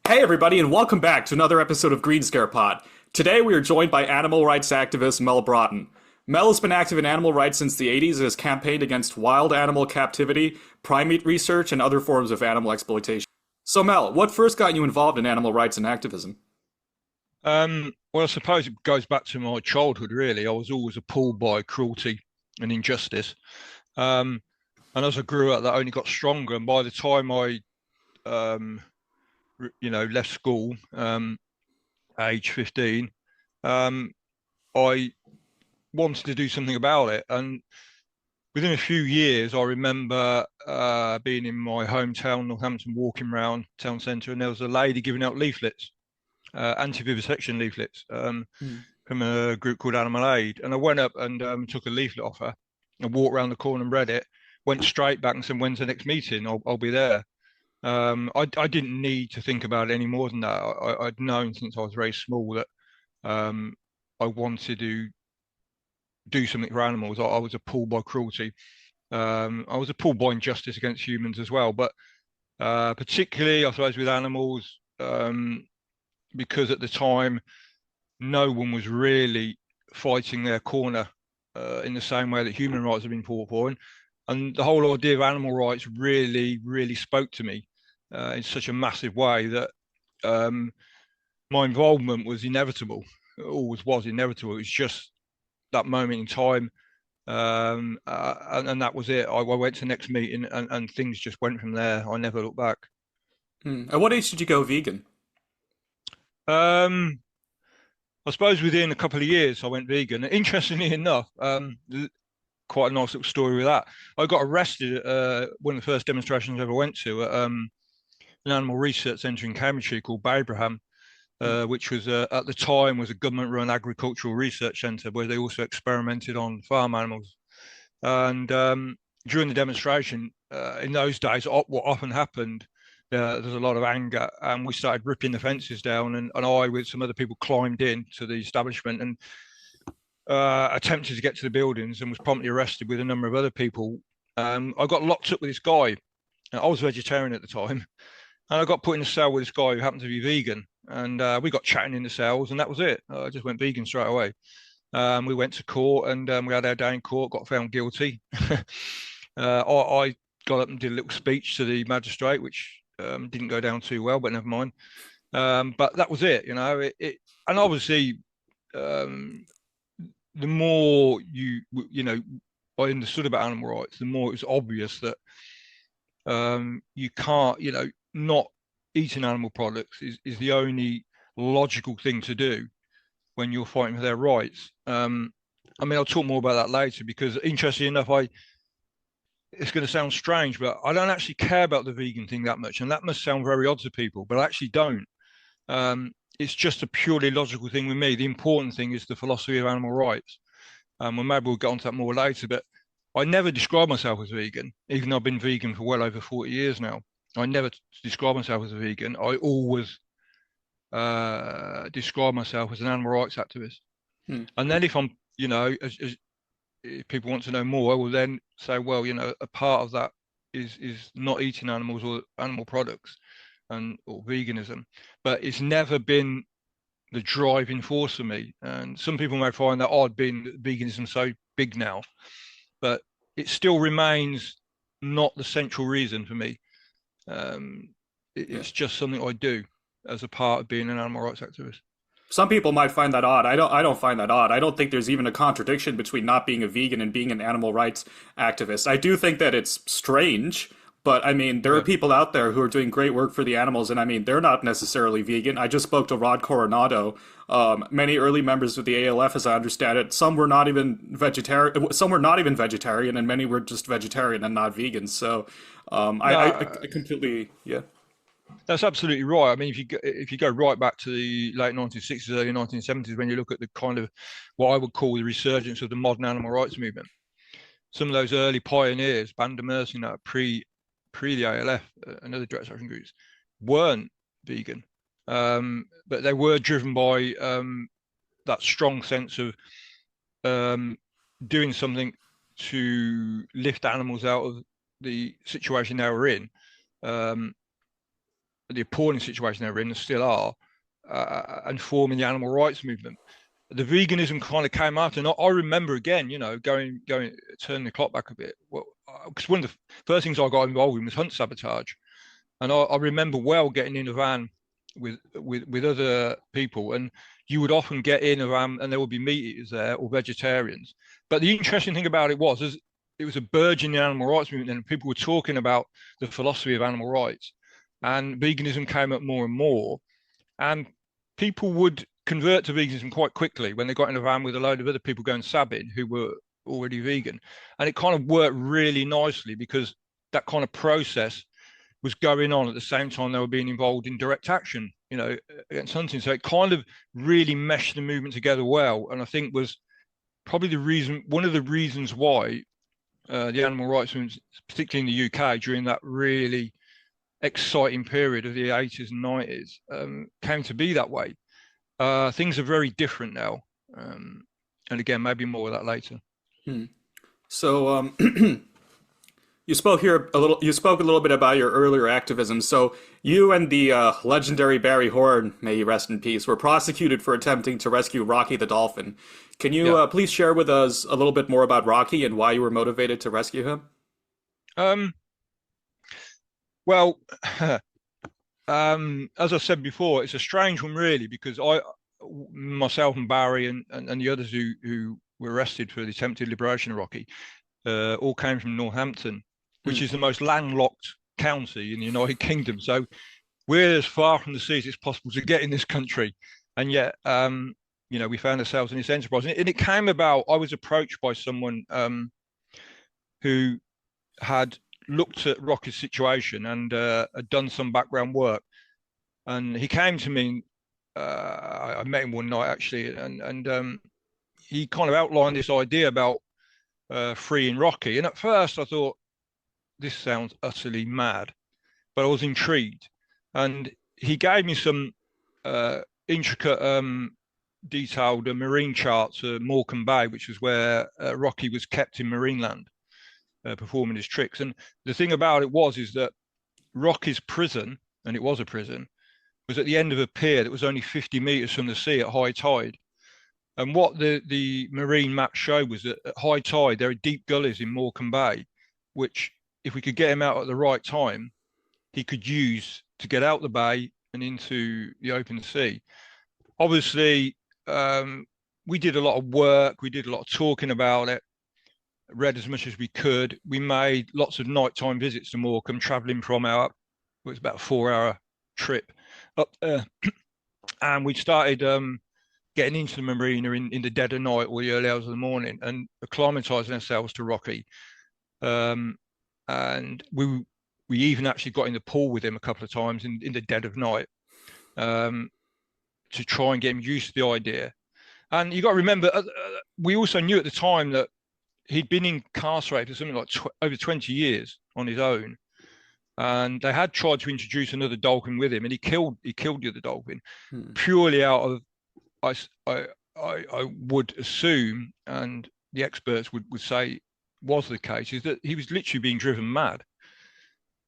Hey, everybody, and welcome back to another episode of Green Scare Pod. Today, we are joined by animal rights activist Mel Broughton. Mel has been active in animal rights since the 80s and has campaigned against wild animal captivity, primate research, and other forms of animal exploitation. So, Mel, what first got you involved in animal rights and activism? Well, I suppose it goes back to my childhood, really. I was always appalled by cruelty and injustice. Um, and as I grew up, that only got stronger. And by the time I, um, left school, age 15, um, I wanted to do something about it. And within a few years, I remember being in my hometown, Northampton, walking around town centre, and there was a lady giving out leaflets, anti-vivisection leaflets. Hmm. From a group called Animal Aid, and I went up and took a leaflet off her. I walked around the corner and read it. Went straight back and said, "When's the next meeting? I'll be there." I didn't need to think about it any more than that. I'd known since I was very small that um, I wanted to do something for animals. I was appalled by cruelty. I was appalled by injustice against humans as well, but particularly, I suppose, with animals, because at the time no one was really fighting their corner in the same way that human rights have been fought for. And the whole idea of animal rights really, really spoke to me in such a massive way that um, my involvement was inevitable. It always was inevitable. It was just that moment in time. And that was it. I went to the next meeting and things just went from there. I never looked back. At what age did you go vegan? Um, I suppose within a couple of years, I went vegan. Interestingly enough, quite a nice little story with that. I got arrested at one of the first demonstrations I ever went to at an animal research centre in Cambridgeshire called Abraham, which was at the time was a government-run agricultural research centre where they also experimented on farm animals. And during the demonstration, in those days, what often happened, there's a lot of anger, and we started ripping the fences down. And I, with some other people, climbed in to the establishment and attempted to get to the buildings and was promptly arrested with a number of other people. I got locked up with this guy. I was vegetarian at the time, and I got put in a cell with this guy who happened to be vegan. And we got chatting in the cells, and that was it. I just went vegan straight away. We went to court, and we had our day in court. Got found guilty. I got up and did a little speech to the magistrate, which didn't go down too well, but never mind. But that was it, and obviously, um, the more I understood about animal rights, the more it was obvious that you can't, not eating animal products is the only logical thing to do when you're fighting for their rights. I mean, I'll talk more about that later because, interestingly enough, it's going to sound strange, but I don't actually care about the vegan thing that much, and that must sound very odd to people, but I actually don't. It's just a purely logical thing with me. The important thing is the philosophy of animal rights. Well, maybe we'll get onto that more later, but I never describe myself as vegan, even though I've been vegan for well over 40 years now. I never describe myself as a vegan. I always describe myself as an animal rights activist. Hmm. And then if I'm, as if people want to know more, I will then say, well, a part of that is not eating animals or animal products and or veganism, but it's never been the driving force for me. And some people may find that odd, being that veganism so big now, but it still remains not the central reason for me. Um, Yeah. it's just something I do as a part of being an animal rights activist. Some people might find that odd. I don't find that odd. I don't think there's even a contradiction between not being a vegan and being an animal rights activist. I do think that it's strange, but I mean, there are Yeah. people out there who are doing great work for the animals, and I mean, they're not necessarily vegan. I just spoke to Rod Coronado. Many early members of the ALF, as I understand it, some were not even vegetarian. Some were not even vegetarian, and many were just vegetarian and not vegan. So, I No, completely, yeah. that's absolutely right. I mean, if you go right back to the late 1960s, early 1970s, when you look at the kind of what I would call the resurgence of the modern animal rights movement, some of those early pioneers, Van der Merse, pre the ALF and other direct action groups, weren't vegan, but they were driven by that strong sense of um, doing something to lift animals out of the situation they were in. Um, the appalling situation they were in and still are, and forming the animal rights movement. The veganism kind of came after, and I remember again, turning the clock back a bit. Well, because one of the first things I got involved in was hunt sabotage, and I remember well getting in a van with other people, and you would often get in a van, and there would be meat eaters there or vegetarians. But the interesting thing about it was, it was a burgeoning animal rights movement, and people were talking about the philosophy of animal rights, and veganism came up more and more, and people would convert to veganism quite quickly when they got in a van with a load of other people going sabbing who were already vegan. And it kind of worked really nicely because that kind of process was going on at the same time they were being involved in direct action, against hunting. So it kind of really meshed the movement together well. And I think was probably one of the reasons why the animal rights movement, particularly in the UK, during that really exciting period of the 80s and 90s, came to be that way. Things are very different now. And again, maybe more of that later. So, you spoke a little bit about your earlier activism. So, you and the legendary Barry Horn, may he rest in peace, were prosecuted for attempting to rescue Rocky the dolphin. Can you please share with us a little bit more about Rocky and why you were motivated to rescue him? Well, as I said before, it's a strange one, really, because myself and Barry and the others who were arrested for the attempted liberation of Rocky all came from Northampton, which is the most landlocked county in the United Kingdom. So we're as far from the sea as it's possible to get in this country. And yet, we found ourselves in this enterprise. And it came about, I was approached by someone who had looked at Rocky's situation and had done some background work. And he came to me, I met him one night actually, and he kind of outlined this idea about freeing Rocky. And at first I thought, this sounds utterly mad, but I was intrigued. And he gave me some intricate, detailed marine charts of Morecambe Bay, which was where Rocky was kept in Marineland, performing his tricks. And the thing about it is that Rocky's prison, and it was a prison, was at the end of a pier that was only 50 meters from the sea at high tide. And what the marine map showed was that at high tide, there are deep gullies in Morecambe Bay, which, if we could get him out at the right time, he could use to get out the bay and into the open sea. Obviously, we did a lot of work. We did a lot of talking about it, read as much as we could. We made lots of nighttime visits to Morecambe, traveling from it was about a 4-hour trip up there. And we started getting into the marina in the dead of night or the early hours of the morning and acclimatizing ourselves to Rocky. And we even actually got in the pool with him a couple of times in the dead of night to try and get him used to the idea. And you got to remember, we also knew at the time that he'd been incarcerated for something like over 20 years on his own. And they had tried to introduce another dolphin with him, and he killed the other dolphin purely out of, I would assume, and the experts would say was the case, is that he was literally being driven mad.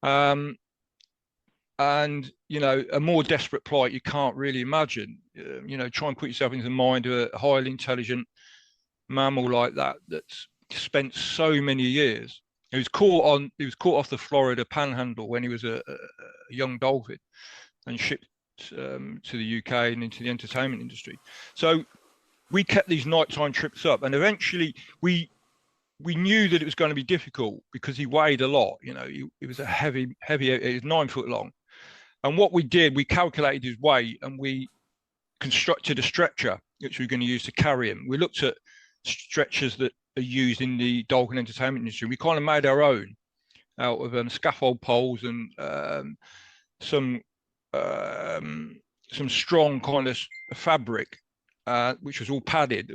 And a more desperate plight you can't really imagine. Try and put yourself into the mind of a highly intelligent mammal like that that's spent so many years. He was caught off the Florida Panhandle when he was a young dolphin and shipped to the UK and into the entertainment industry. So we kept these nighttime trips up, and eventually we knew that it was going to be difficult because he weighed a lot. He was a heavy. He was 9 foot long, and what we did, we calculated his weight and we constructed a stretcher which we were going to use to carry him. We looked at stretchers that are used in the dolphin entertainment industry. We kind of made our own out of scaffold poles and some strong kind of fabric, which was all padded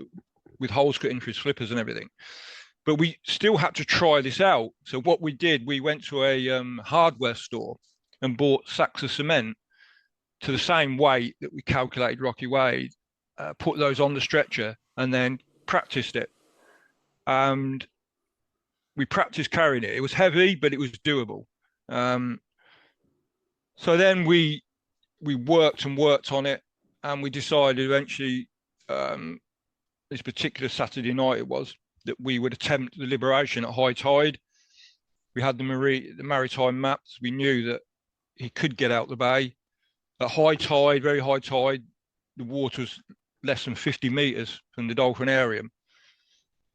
with holes cut in for his flippers and everything. But we still had to try this out. So what we did, we went to a hardware store and bought sacks of cement to the same weight that we calculated Rocky weighed, put those on the stretcher, and then practiced it. And we practiced carrying it. It was heavy, but it was doable. So then we worked and worked on it, and we decided eventually, this particular Saturday night it was, that we would attempt the liberation at high tide. We had the maritime maps. We knew that he could get out the bay at high tide, very high tide. The water was less than 50 meters from the Dolphin area.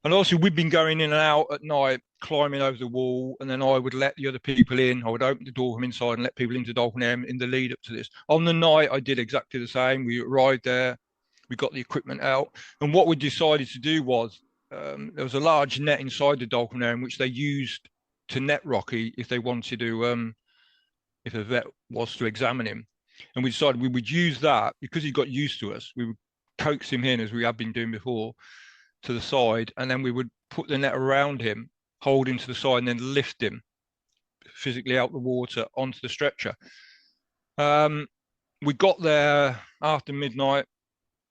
And also, we'd been going in and out at night, climbing over the wall, and then I would let the other people in. I would open the door from inside and let people into Dolphin area in the lead up to this. On the night, I did exactly the same. We arrived there, we got the equipment out, and what we decided to do was there was a large net inside the Dolphin area, which they used to net Rocky if they wanted to, if a vet was to examine him. And we decided we would use that because he got used to us. We would coax him in as we had been doing before to the side, and then we would put the net around him, hold him to the side, and then lift him physically out the water onto the stretcher. We got there after midnight.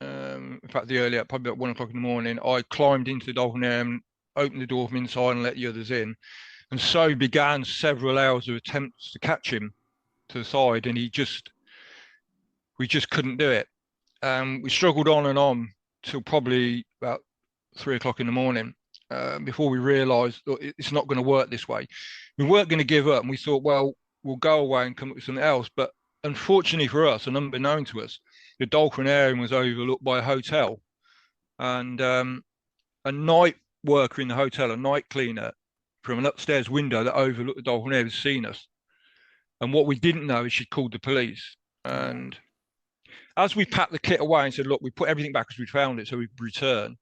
In fact, the earlier, probably about 1 o'clock in the morning, I climbed into the Dolphin area and opened the door from inside and let the others in. And so began several hours of attempts to catch him to the side, and we just couldn't do it. We struggled on and on till probably about 3 o'clock in the morning before we realised it's not going to work this way. We weren't going to give up, and we thought, well, we'll go away and come up with something else. But unfortunately for us, and unbeknown to us, the Dolphin area was overlooked by a hotel, and a night worker in the hotel, a night cleaner, from an upstairs window that overlooked the Dolphin area, had seen us. And what we didn't know is she'd called the police. And as we packed the kit away and said, look, we put everything back as we found it, so we returned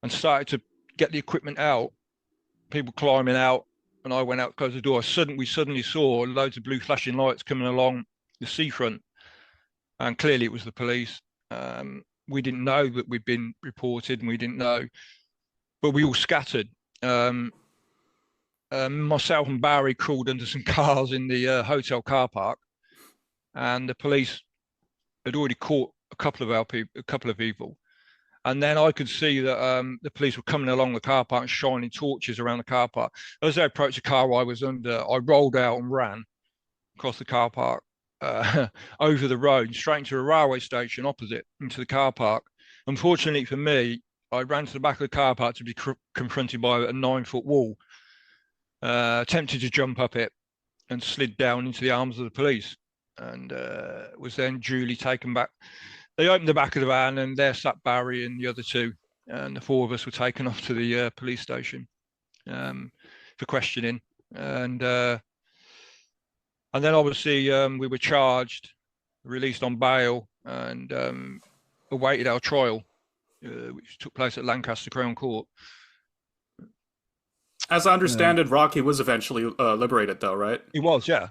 and started to get the equipment out, people climbing out, and I went out, closed the door. We suddenly saw loads of blue flashing lights coming along the seafront, and clearly it was the police. We didn't know that we'd been reported, and we didn't know, but we all scattered. Myself and Barry crawled under some cars in the hotel car park, and the police had already caught a couple of people. And then I could see that the police were coming along the car park and shining torches around the car park. As they approached the car I was under, I rolled out and ran across the car park, over the road, straight into a railway station opposite, into the car park. Unfortunately for me, I ran to the back of the car park to be confronted by a 9-foot wall, attempted to jump up it and slid down into the arms of the police, and was then duly taken back. They opened the back of the van, and there sat Barry and the other two, and the four of us were taken off to the police station for questioning. And then obviously we were charged, released on bail, and awaited our trial, which took place at Lancaster Crown Court. As I understand it, Rocky was eventually liberated, though, right? He was, yeah.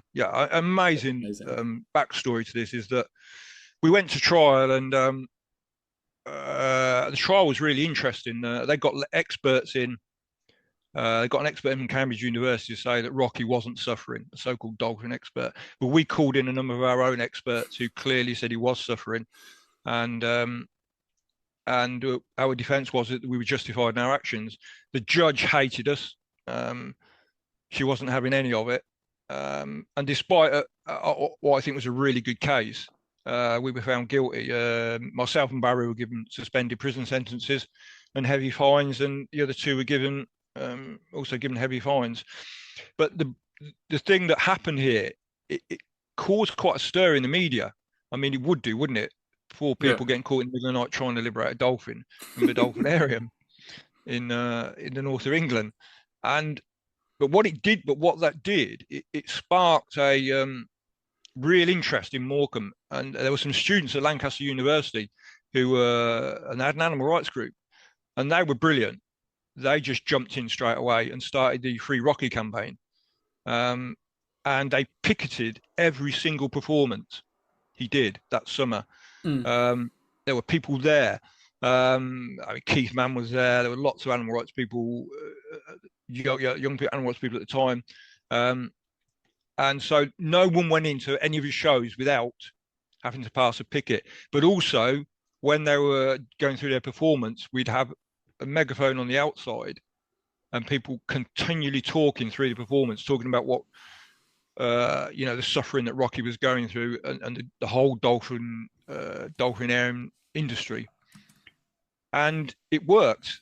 Amazing. Backstory to this is that we went to trial, and the trial was really interesting. They got experts in. They got an expert from Cambridge University to say that Rocky wasn't suffering, a so-called Dolphin expert. But we called in a number of our own experts who clearly said he was suffering, and our defence was that we were justified in our actions. The judge hated us. She wasn't having any of it, and despite what I think was a really good case, we were found guilty. Myself and Barry were given suspended prison sentences and heavy fines, and the other two were given also given heavy fines. But the thing that happened here, it caused quite a stir in the media. I mean, it would do, wouldn't it? Four people getting caught in the middle of the night trying to liberate a dolphin from the Dolphin area in the north of England. But what that did, it sparked a real interest in Morecambe, and there were some students at Lancaster University who and they had an animal rights group, and they were brilliant. They just jumped in straight away and started the Free Rocky campaign, and they picketed every single performance he did that summer. There were people there. I mean, Keith Mann was there. There were lots of animal rights people, young animal rights people at the time. And so no one went into any of his shows without having to pass a picket. But also, when they were going through their performance, we'd have a megaphone on the outside and people continually talking through the performance, talking about what the suffering that Rocky was going through, and the whole dolphin industry. And it worked.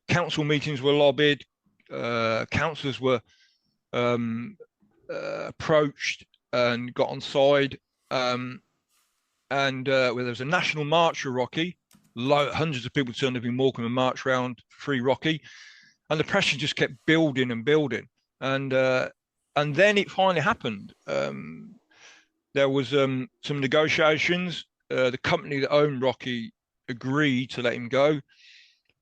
Council meetings were lobbied. Councillors were approached and got on side. And there was a national march for Rocky. Hundreds of people turned up in Morecambe and marched around Free Rocky, and the pressure just kept building and building. And then it finally happened. There was some negotiations. The company that owned Rocky agreed to let him go.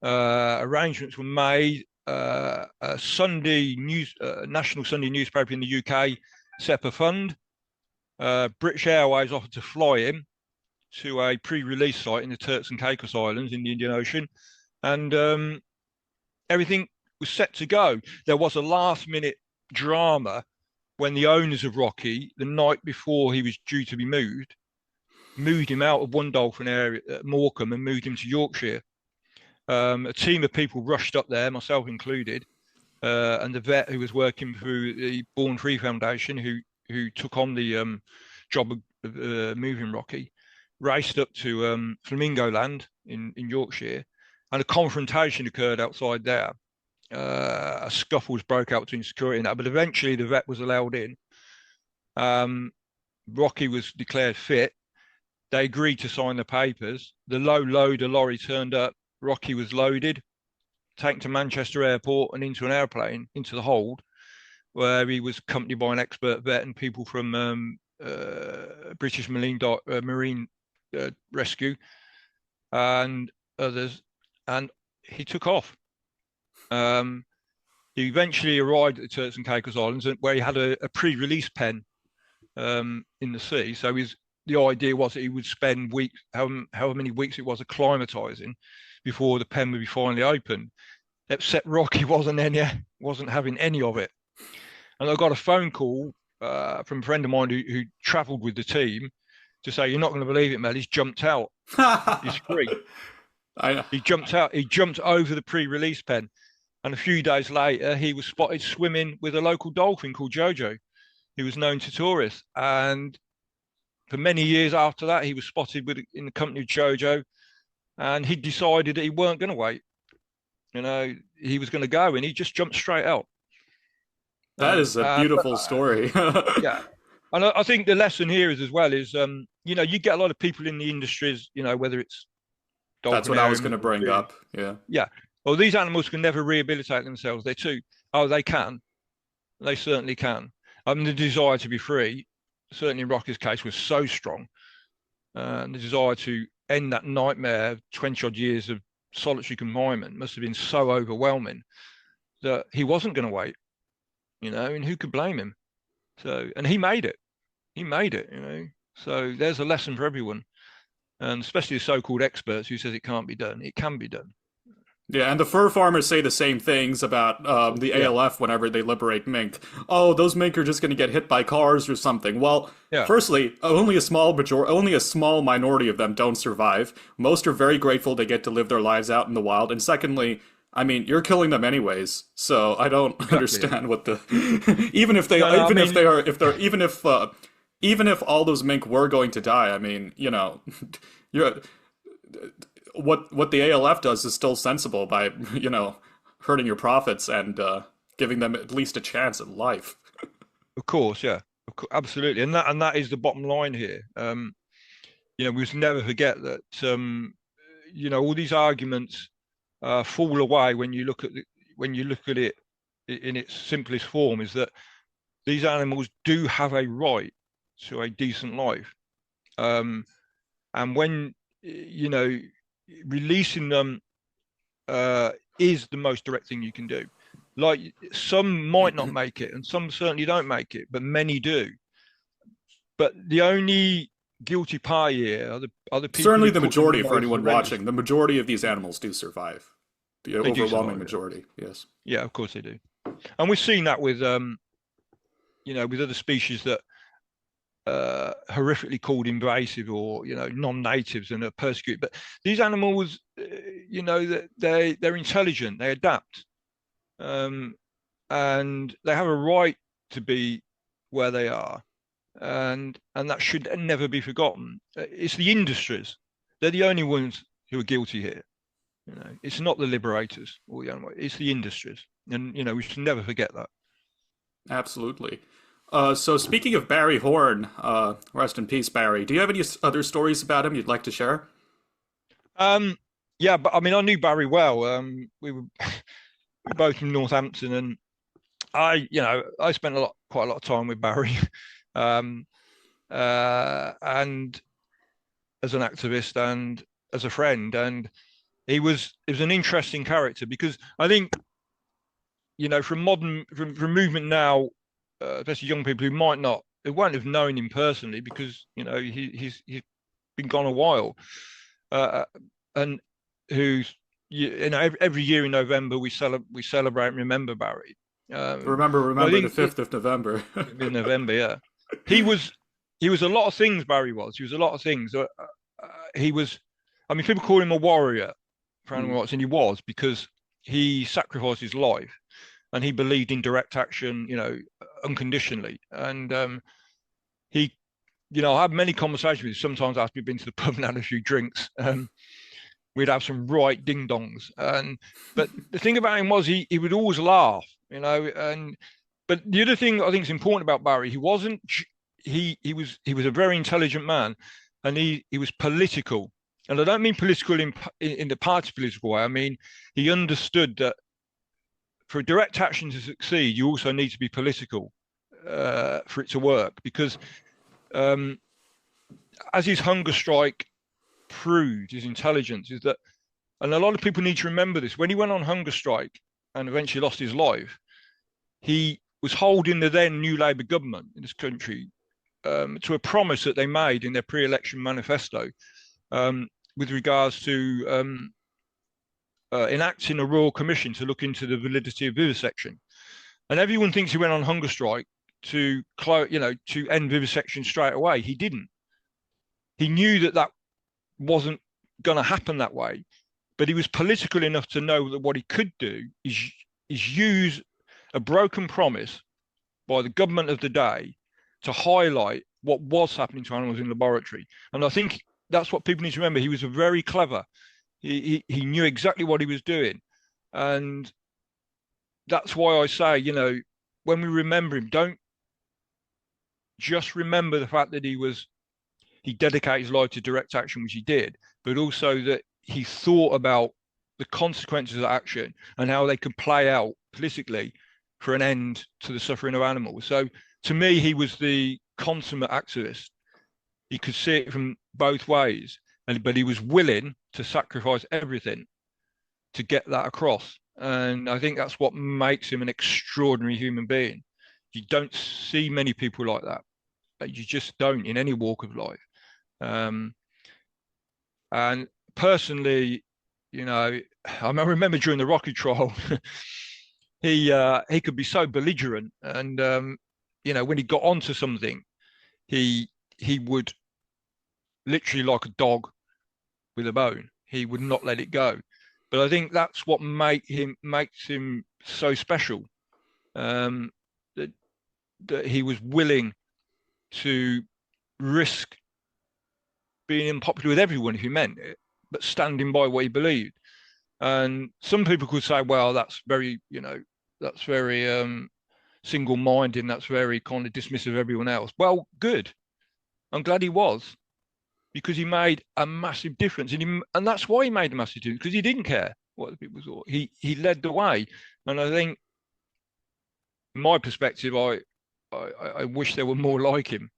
Arrangements were made. A national Sunday newspaper in the UK set up a fund. British Airways offered to fly him to a pre-release site in the Turks and Caicos Islands in the Indian Ocean, and everything was set to go. There was a last-minute drama when the owners of Rocky, the night before he was due to be moved him out of one dolphin area at Morecambe and moved him to Yorkshire. A team of people rushed up there, myself included, and the vet who was working through the Born Free Foundation, who took on the job of moving Rocky, raced up to Flamingo Land in Yorkshire, and a confrontation occurred outside there. A scuffle was broke out between security and that, but eventually the vet was allowed in. Rocky was declared fit. They agreed to sign the papers. The low loader lorry turned up. Rocky was loaded, taken to Manchester Airport and into an airplane, into the hold, where he was accompanied by an expert vet and people from British Marine Rescue and others, and he took off. He eventually arrived at the Turks and Caicos Islands, where he had a pre-release pen in the sea. So the idea was that he would spend weeks, however many weeks it was, acclimatizing before the pen would be finally opened. Except Rocky wasn't having any of it. And I got a phone call from a friend of mine who travelled with the team to say, "You're not going to believe it, Mel. He's jumped out. He's free." He jumped out. He jumped over the pre-release pen, and a few days later, he was spotted swimming with a local dolphin called Jojo, who was known to tourists. And for many years after that, he was spotted in the company of Jojo, and he decided that he weren't going to wait. He was going to go, and he just jumped straight out. That is a beautiful story. Yeah. And I think the lesson here is, you get a lot of people in the industries, whether it's dolphin. That's what I was going to bring up. Yeah. Yeah. Well, these animals can never rehabilitate themselves. They can. They certainly can. The desire to be free, certainly in Rocky's case, was so strong. And the desire to end that nightmare of 20 odd years of solitary confinement must have been so overwhelming that he wasn't going to wait, and who could blame him? So, and he made it. So there's a lesson for everyone, and especially the so-called experts who says it can't be done. It can be done. Yeah, and the fur farmers say the same things about the ALF whenever they liberate mink. Oh, those mink are just going to get hit by cars or something. Well, firstly, only a small minority of them don't survive. Most are very grateful they get to live their lives out in the wild. And secondly, I mean, you're killing them anyways. So I don't understand what the even if all those mink were going to die. I mean, you're. What the ALF does is still sensible by, hurting your profits and giving them at least a chance at life. Of course, yeah, absolutely, and that is the bottom line here. We must never forget that all these arguments fall away when you look at it in its simplest form. Is that these animals do have a right to a decent life, and when releasing them is the most direct thing you can do. Like, some might not make it, and some certainly don't make it, but many do. But the only guilty party here are the people. Certainly, the majority for anyone watching. The majority of these animals do survive. The overwhelming majority, yes. Yeah, of course they do, and we've seen that with with other species that horrifically called invasive or non-natives and are persecuted. But these animals, they're intelligent, they adapt, and they have a right to be where they are, and that should never be forgotten. It's the industries; they're the only ones who are guilty here. It's not the liberators or the animal; it's the industries, and we should never forget that. Absolutely. So speaking of Barry Horn, rest in peace, Barry. Do you have any other stories about him you'd like to share? Um, yeah, but I mean, I knew Barry well. We were both from Northampton, and I spent quite a lot of time with Barry, um, and as an activist and as a friend, and he was an interesting character because I think from movement now, especially young people who won't have known him personally because he's been gone a while, uh, and who's every year in November we celebrate and remember Barry. Remember the 5th of November. In November, yeah. He was a lot of things. Barry was. He was a lot of things. He was. I mean, people call him a warrior for animal rights, and he was because he sacrificed his life, and he believed in direct action, unconditionally. And he, I had many conversations with him. Sometimes after we'd been to the pub and had a few drinks, we'd have some right ding dongs. But the thing about him was he would always laugh, but the other thing I think is important about Barry, he was a very intelligent man, and he was political. And I don't mean political in the party political way. I mean, he understood that for direct action to succeed, you also need to be political for it to work. Because as his hunger strike proved, his intelligence is that, and a lot of people need to remember this, when he went on hunger strike and eventually lost his life, he was holding the then new Labour government in this country to a promise that they made in their pre-election manifesto with regards to enacting a royal commission to look into the validity of vivisection. And everyone thinks he went on hunger strike to end vivisection straight away. He didn't. He knew that wasn't going to happen that way, but he was political enough to know that what he could do is use a broken promise by the government of the day to highlight what was happening to animals in laboratory. And I think that's what people need to remember. He was very clever. He knew exactly what he was doing. And that's why I say, when we remember him, don't just remember the fact that he dedicated his life to direct action, which he did, but also that he thought about the consequences of action and how they could play out politically for an end to the suffering of animals. So to me, he was the consummate activist. He could see it from both ways, but he was willing to sacrifice everything to get that across. And I think that's what makes him an extraordinary human being. You don't see many people like that. You just don't in any walk of life. And personally, I remember during the Rocky trial, he could be so belligerent, and when he got onto something, he would literally, like a dog with a bone, he would not let it go. But I think that's what makes him so special. That he was willing to risk being unpopular with everyone if he meant it, but standing by what he believed. And some people could say, well, that's very single-minded, and that's very kind of dismissive of everyone else. Well, good. I'm glad he was, because he made a massive difference. And that's why he made a massive difference, because he didn't care what the people thought. He led the way. And I think, from my perspective, I wish there were more like him.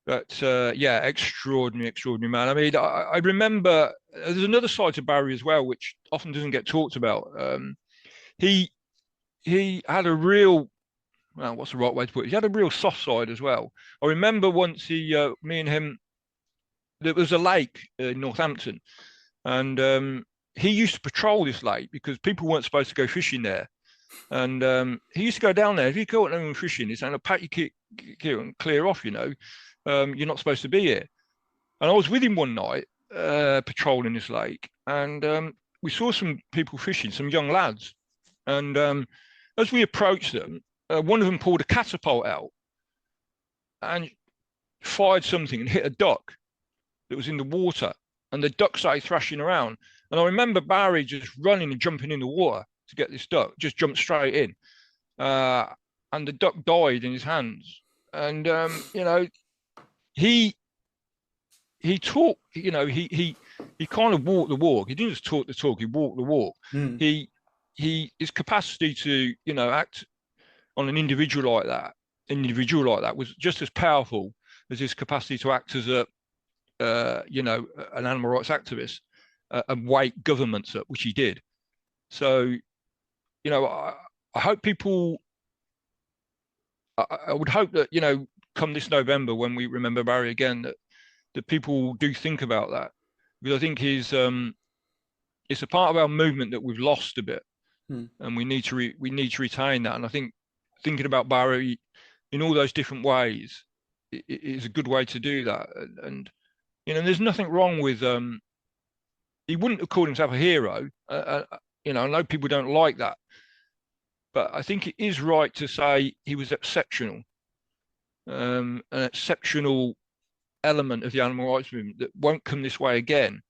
But extraordinary man. I mean, I remember there's another side to Barry as well, which often doesn't get talked about. He had a real, well, what's the right way to put it? He had a real soft side as well. I remember once me and him, there was a lake in Northampton, and he used to patrol this lake because people weren't supposed to go fishing there. And he used to go down there. If you caught anyone fishing, he's saying, "I'll pat your kit and clear off, you're not supposed to be here." And I was with him one night, patrolling this lake, and we saw some people fishing, some young lads. And as we approached them, one of them pulled a catapult out and fired something and hit a duck that was in the water, and the duck started thrashing around. And I remember Barry just running and jumping in the water to get this duck, just jumped straight in. And the duck died in his hands. And he talked, he kind of walked the walk. He didn't just talk the talk, he walked the walk. Hmm. His capacity to, act on an individual like that was just as powerful as his capacity to act as an animal rights activist and wake governments up, which he did. So, I hope people. I would hope that come this November when we remember Barry again, that people do think about that, because I think it's a part of our movement that we've lost a bit, and we need to retain that. And I think thinking about Barry in all those different ways is a good way to do that. And there's nothing wrong with he wouldn't have called himself a hero. I know people don't like that, but I think it is right to say he was exceptional, an exceptional element of the animal rights movement that won't come this way again.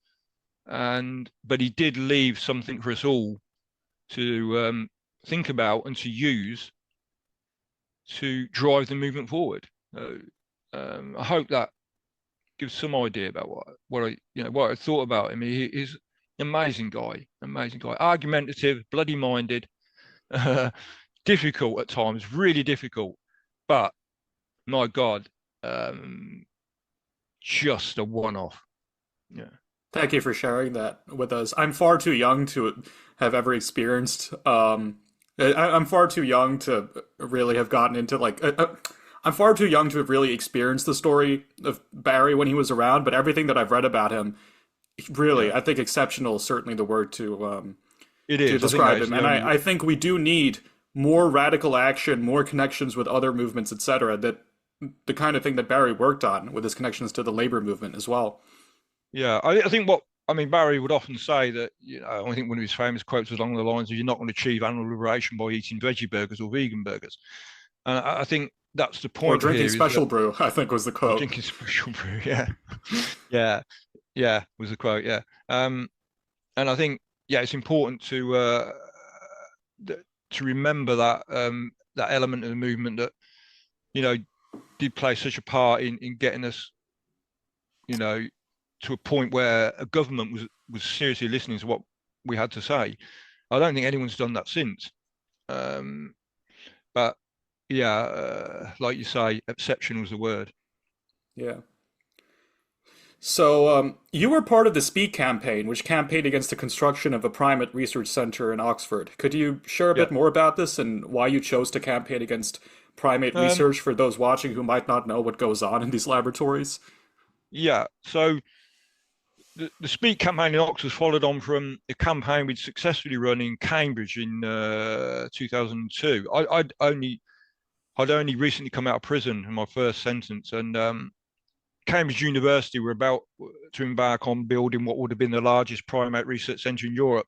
But he did leave something for us all to think about and to use to drive the movement forward. I hope that gives some idea about what I thought about him. He's an amazing guy, argumentative, bloody minded, difficult at times, really difficult, but my God, just a one-off. Yeah. Thank you for sharing that with us. I'm far too young to have ever experienced. I'm far too young to really have gotten into I'm far too young to have really experienced the story of Barry when he was around. But everything that I've read about him, really, I think exceptional is certainly the word to describe him. And I think we do need more radical action, more connections with other movements, etc. That the kind of thing that Barry worked on with his connections to the labor movement as well. Yeah, I think Barry would often say that, I think one of his famous quotes was along the lines of, "You're not going to achieve animal liberation by eating veggie burgers or vegan burgers." And I think that's the point. Or drinking special brew, I think was the quote. Drinking special brew, yeah. yeah, was the quote, yeah. And I think, it's important to remember that that element of the movement that, did play such a part in getting us, to a point where a government was seriously listening to what we had to say. I don't think anyone's done that since. But like you say, exception was the word. Yeah. So you were part of the Speak campaign, which campaigned against the construction of a primate research center in Oxford. Could you share a bit more about this and why you chose to campaign against primate research for those watching who might not know what goes on in these laboratories? Yeah. So the Speak campaign in Oxford followed on from a campaign we'd successfully run in Cambridge in 2002. I'd only recently come out of prison in my first sentence, and Cambridge University were about to embark on building what would have been the largest primate research centre in Europe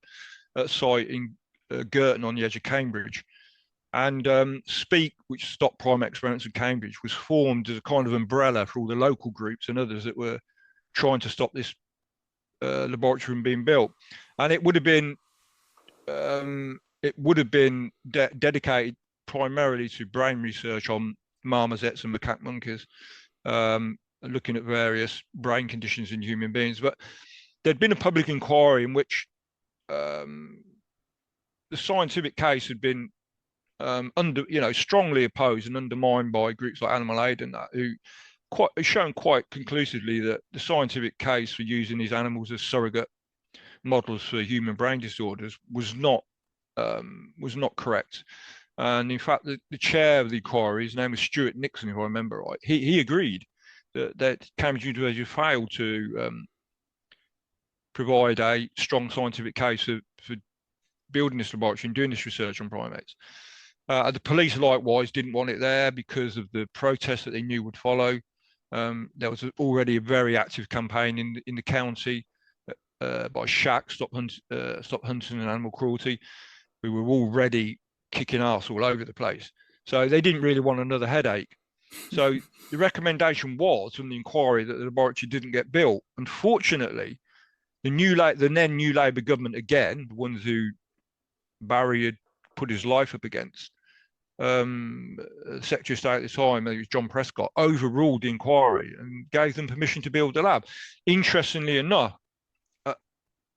at a site in Girton on the edge of Cambridge. And Speak, which stopped primate experiments in Cambridge, was formed as a kind of umbrella for all the local groups and others that were trying to stop this laboratory from being built. And it would have been dedicated primarily to brain research on marmosets and macaque monkeys, looking at various brain conditions in human beings. But there'd been a public inquiry in which the scientific case had been strongly opposed and undermined by groups like Animal Aid and that, who shown quite conclusively that the scientific case for using these animals as surrogate models for human brain disorders was not correct. And in fact, the chair of the inquiry, his name was Stuart Nixon, if I remember right, he agreed that Cambridge University failed to provide a strong scientific case for building this laboratory and doing this research on primates. The police likewise didn't want it there because of the protests that they knew would follow. There was already a very active campaign in the county by SHAC, Stop Hunting and Animal Cruelty, who were already kicking ass all over the place. So they didn't really want another headache. So the recommendation was from the inquiry that the laboratory didn't get built. Unfortunately, the then new Labour government, again, the ones who Barry had put his life up against, Secretary of State at the time, it was John Prescott, overruled the inquiry and gave them permission to build the lab. Interestingly enough, at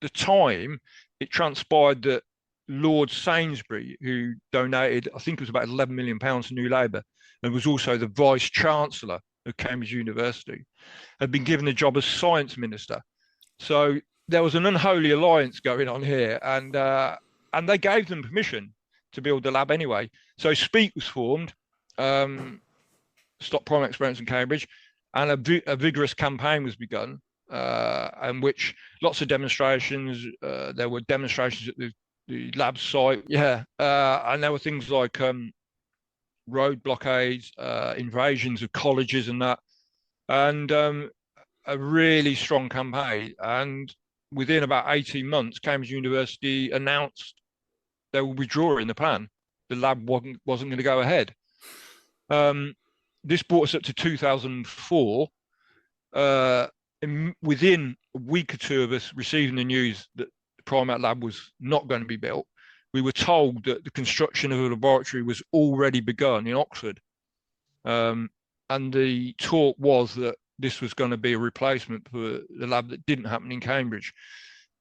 the time, it transpired that Lord Sainsbury, who donated, I think it was about £11 million to New Labour, and was also the Vice Chancellor of Cambridge University, had been given the job as Science Minister. So there was an unholy alliance going on here, and they gave them permission to build the lab anyway. So SPEAK was formed, Stop Primary Experiments in Cambridge, and a vigorous campaign was begun, in which lots of demonstrations, there were demonstrations at the lab site, and there were things like road blockades, invasions of colleges and that, and a really strong campaign. And within about 18 months, Cambridge University announced they were withdrawing the plan. The lab wasn't going to go ahead. This brought us up to 2004. Within a week or two of us receiving the news that the Primat lab was not going to be built, we were told that the construction of a laboratory was already begun in Oxford. And the talk was that this was going to be a replacement for the lab that didn't happen in Cambridge.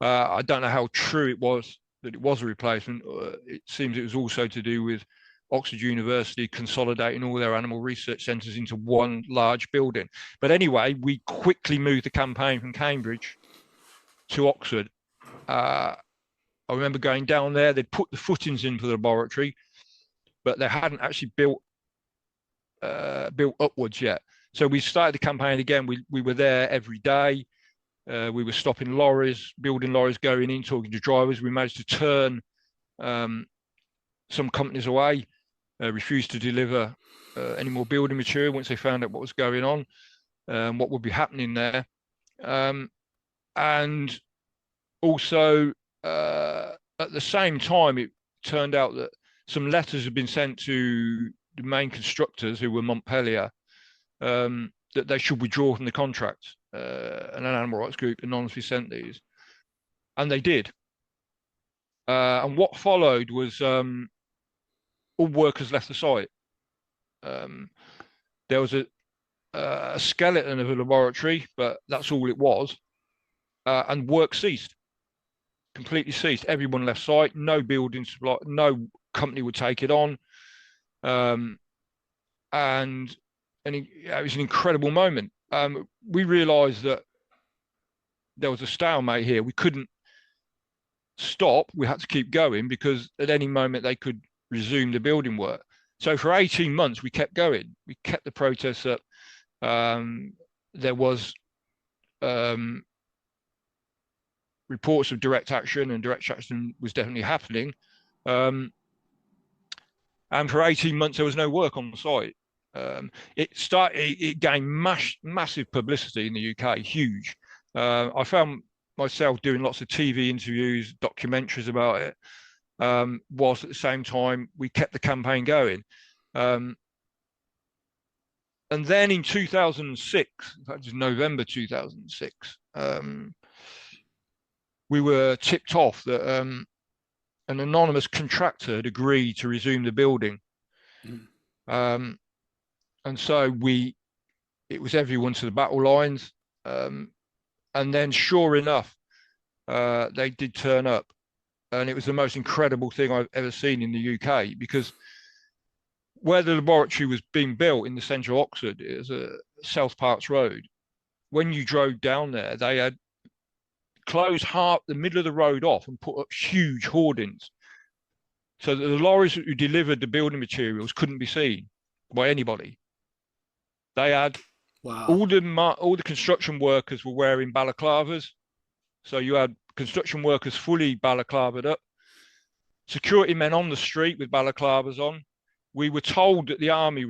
I don't know how true it was that it was a replacement. It seems it was also to do with Oxford University consolidating all their animal research centres into one large building. But anyway, we quickly moved the campaign from Cambridge to Oxford. I remember going down there, they'd put the footings in for the laboratory, but they hadn't actually built upwards yet. So we started the campaign again. We were there every day. We were stopping lorries, building lorries, going in, talking to drivers. We managed to turn some companies away, refused to deliver any more building material once they found out what was going on, what would be happening there. And also, at the same time, it turned out that some letters had been sent to the main constructors, who were Montpellier, that they should withdraw from the contract. And an animal rights group anonymously sent these, and they did. And what followed was all workers left the site. There was a skeleton of a laboratory, but that's all it was. And work ceased, completely ceased. Everyone left site. No building supply, no company would take it on. And it was an incredible moment. We realised that there was a stalemate here. We couldn't stop. We had to keep going, because at any moment they could resume the building work. So for 18 months, we kept going. We kept the protests up. There was reports of direct action, and direct action was definitely happening. And for 18 months, there was no work on the site. It gained massive publicity in the UK, huge. I found myself doing lots of TV interviews, documentaries about it, whilst at the same time we kept the campaign going. And then in 2006, in fact, it was November 2006, we were tipped off that an anonymous contractor had agreed to resume the building. And so it was everyone to the battle lines. And then sure enough, they did turn up. And it was the most incredible thing I've ever seen in the UK, because where the laboratory was being built in the centre of Oxford, it was a South Parks Road. When you drove down there, they had closed the middle of the road off and put up huge hoardings, so that the lorries who delivered the building materials couldn't be seen by anybody. They had all the construction workers were wearing balaclavas. So you had construction workers fully balaclavaed up, security men on the street with balaclavas on. We were told that the army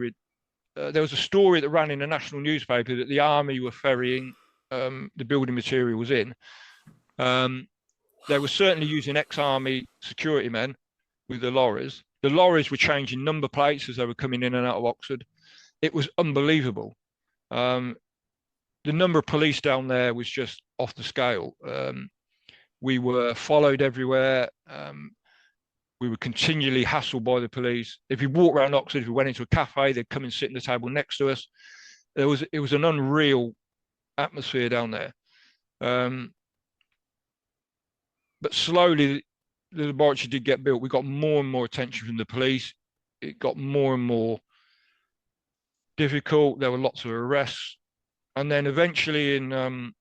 there was a story that ran in a national newspaper that the army were ferrying the building materials in. They were certainly using ex-army security men with the lorries. The lorries were changing number plates as they were coming in and out of Oxford. It was unbelievable. The number of police down there was just off the scale. We were followed everywhere. We were continually hassled by the police. If we walked around Oxford, if we went into a cafe, they'd come and sit at the table next to us. It was an unreal atmosphere down there. But slowly, the laboratory did get built. We got more and more attention from the police. It got more and more difficult. There were lots of arrests. And then eventually in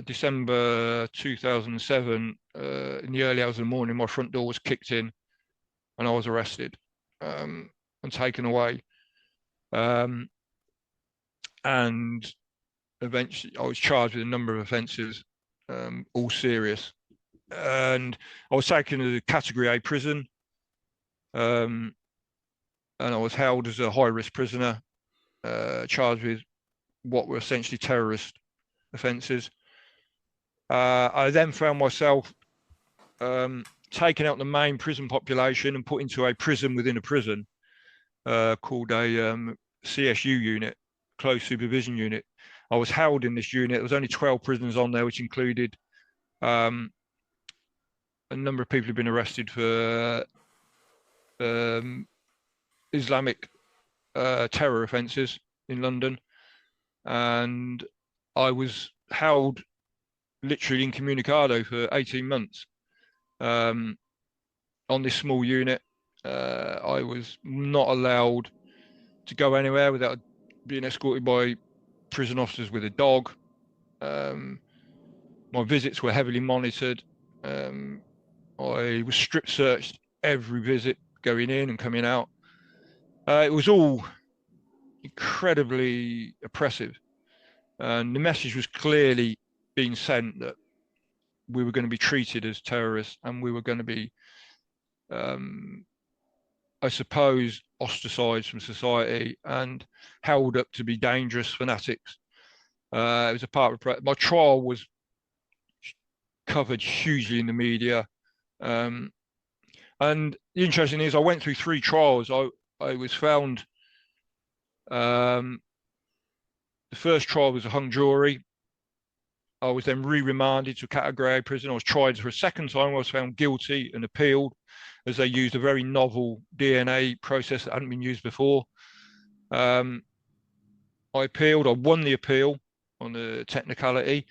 December 2007, in the early hours of the morning, my front door was kicked in and I was arrested and taken away. And eventually I was charged with a number of offences, all serious. And I was taken to the Category A prison, and I was held as a high-risk prisoner, charged with what were essentially terrorist offences. I then found myself taken out the main prison population and put into a prison within a prison called a CSU unit, close supervision unit. I was held in this unit. There was only 12 prisoners on there, which included a number of people who've been arrested for Islamic terror offences in London. And I was held literally incommunicado for 18 months on this small unit. I was not allowed to go anywhere without being escorted by prison officers with a dog. My visits were heavily monitored. I was strip searched every visit, going in and coming out. It was all incredibly oppressive. And the message was clearly being sent that we were going to be treated as terrorists and we were going to be, I suppose, ostracized from society and held up to be dangerous fanatics. It was a part of my trial was covered hugely in the media. And the interesting is I went through 3 trials. I was found, the first trial was a hung jury. I was then re-remanded to a Category A prison. I was tried for a second time. I was found guilty and appealed, as they used a very novel DNA process that hadn't been used before. I appealed. I won the appeal on the technicality,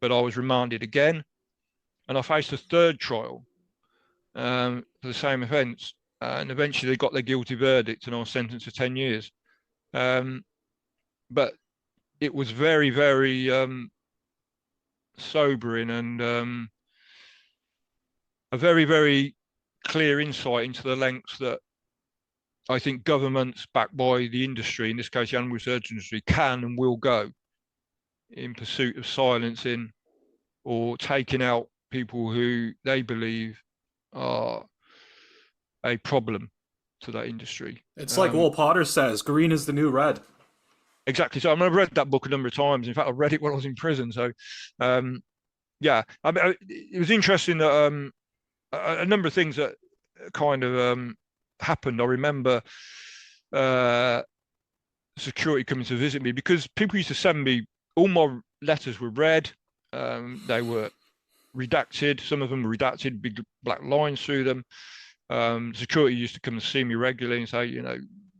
but I was remanded again. And I faced a third trial for the same offence. And eventually they got their guilty verdict and I was sentenced to 10 years. But it was very, very sobering and a very, very clear insight into the lengths that I think governments backed by the industry, in this case the animal research industry, can and will go in pursuit of silencing or taking out people who they believe are a problem to that industry. It's like Will Potter says, green is the new red. Exactly. So I've read that book a number of times. In fact, I read it when I was in prison. So, yeah, I mean, it was interesting that a number of things that kind of happened. I remember security coming to visit me because people used to send me, all my letters were read. They were redacted. Some of them were redacted, big black lines through them. Security used to come and see me regularly and say,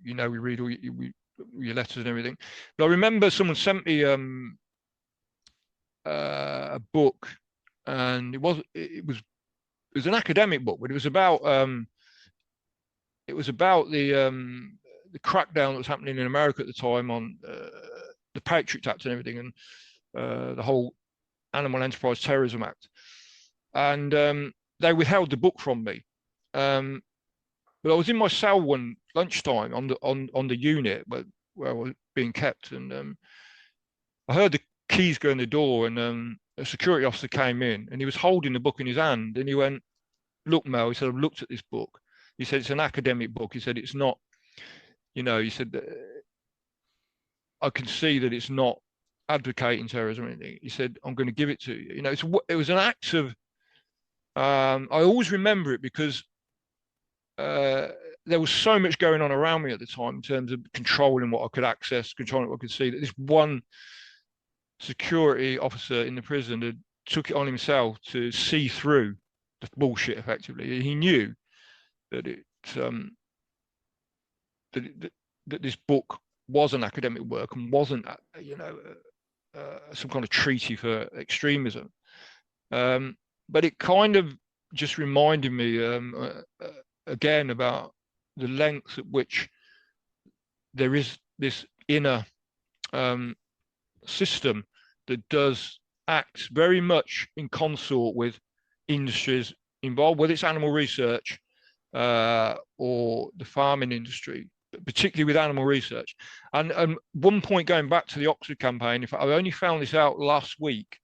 we read all your letters and everything. But I remember someone sent me a book, and it was an academic book, but it was about the crackdown that was happening in America at the time on the Patriot Act and everything, and the whole Animal Enterprise Terrorism Act. And they withheld the book from me. But I was in my cell one lunchtime on the unit where I was being kept, and I heard the keys go in the door, and a security officer came in, and he was holding the book in his hand, and he went, "Look, Mel," he said, "I've looked at this book." He said, "It's an academic book." He said, "It's not, he said, I can see that it's not advocating terrorism or anything." He said, "I'm going to give it to you." It was an act of, I always remember it because uh, there was so much going on around me at the time in terms of controlling what I could access, controlling what I could see, that this one security officer in the prison had took it on himself to see through the bullshit effectively. He knew that um, that this book was an academic work and wasn't, some kind of treaty for extremism. But it kind of just reminded me again about the lengths at which there is this inner system that does act very much in consort with industries involved, whether it's animal research or the farming industry, particularly with animal research. And one point going back to the Oxford campaign, if I only found this out last week,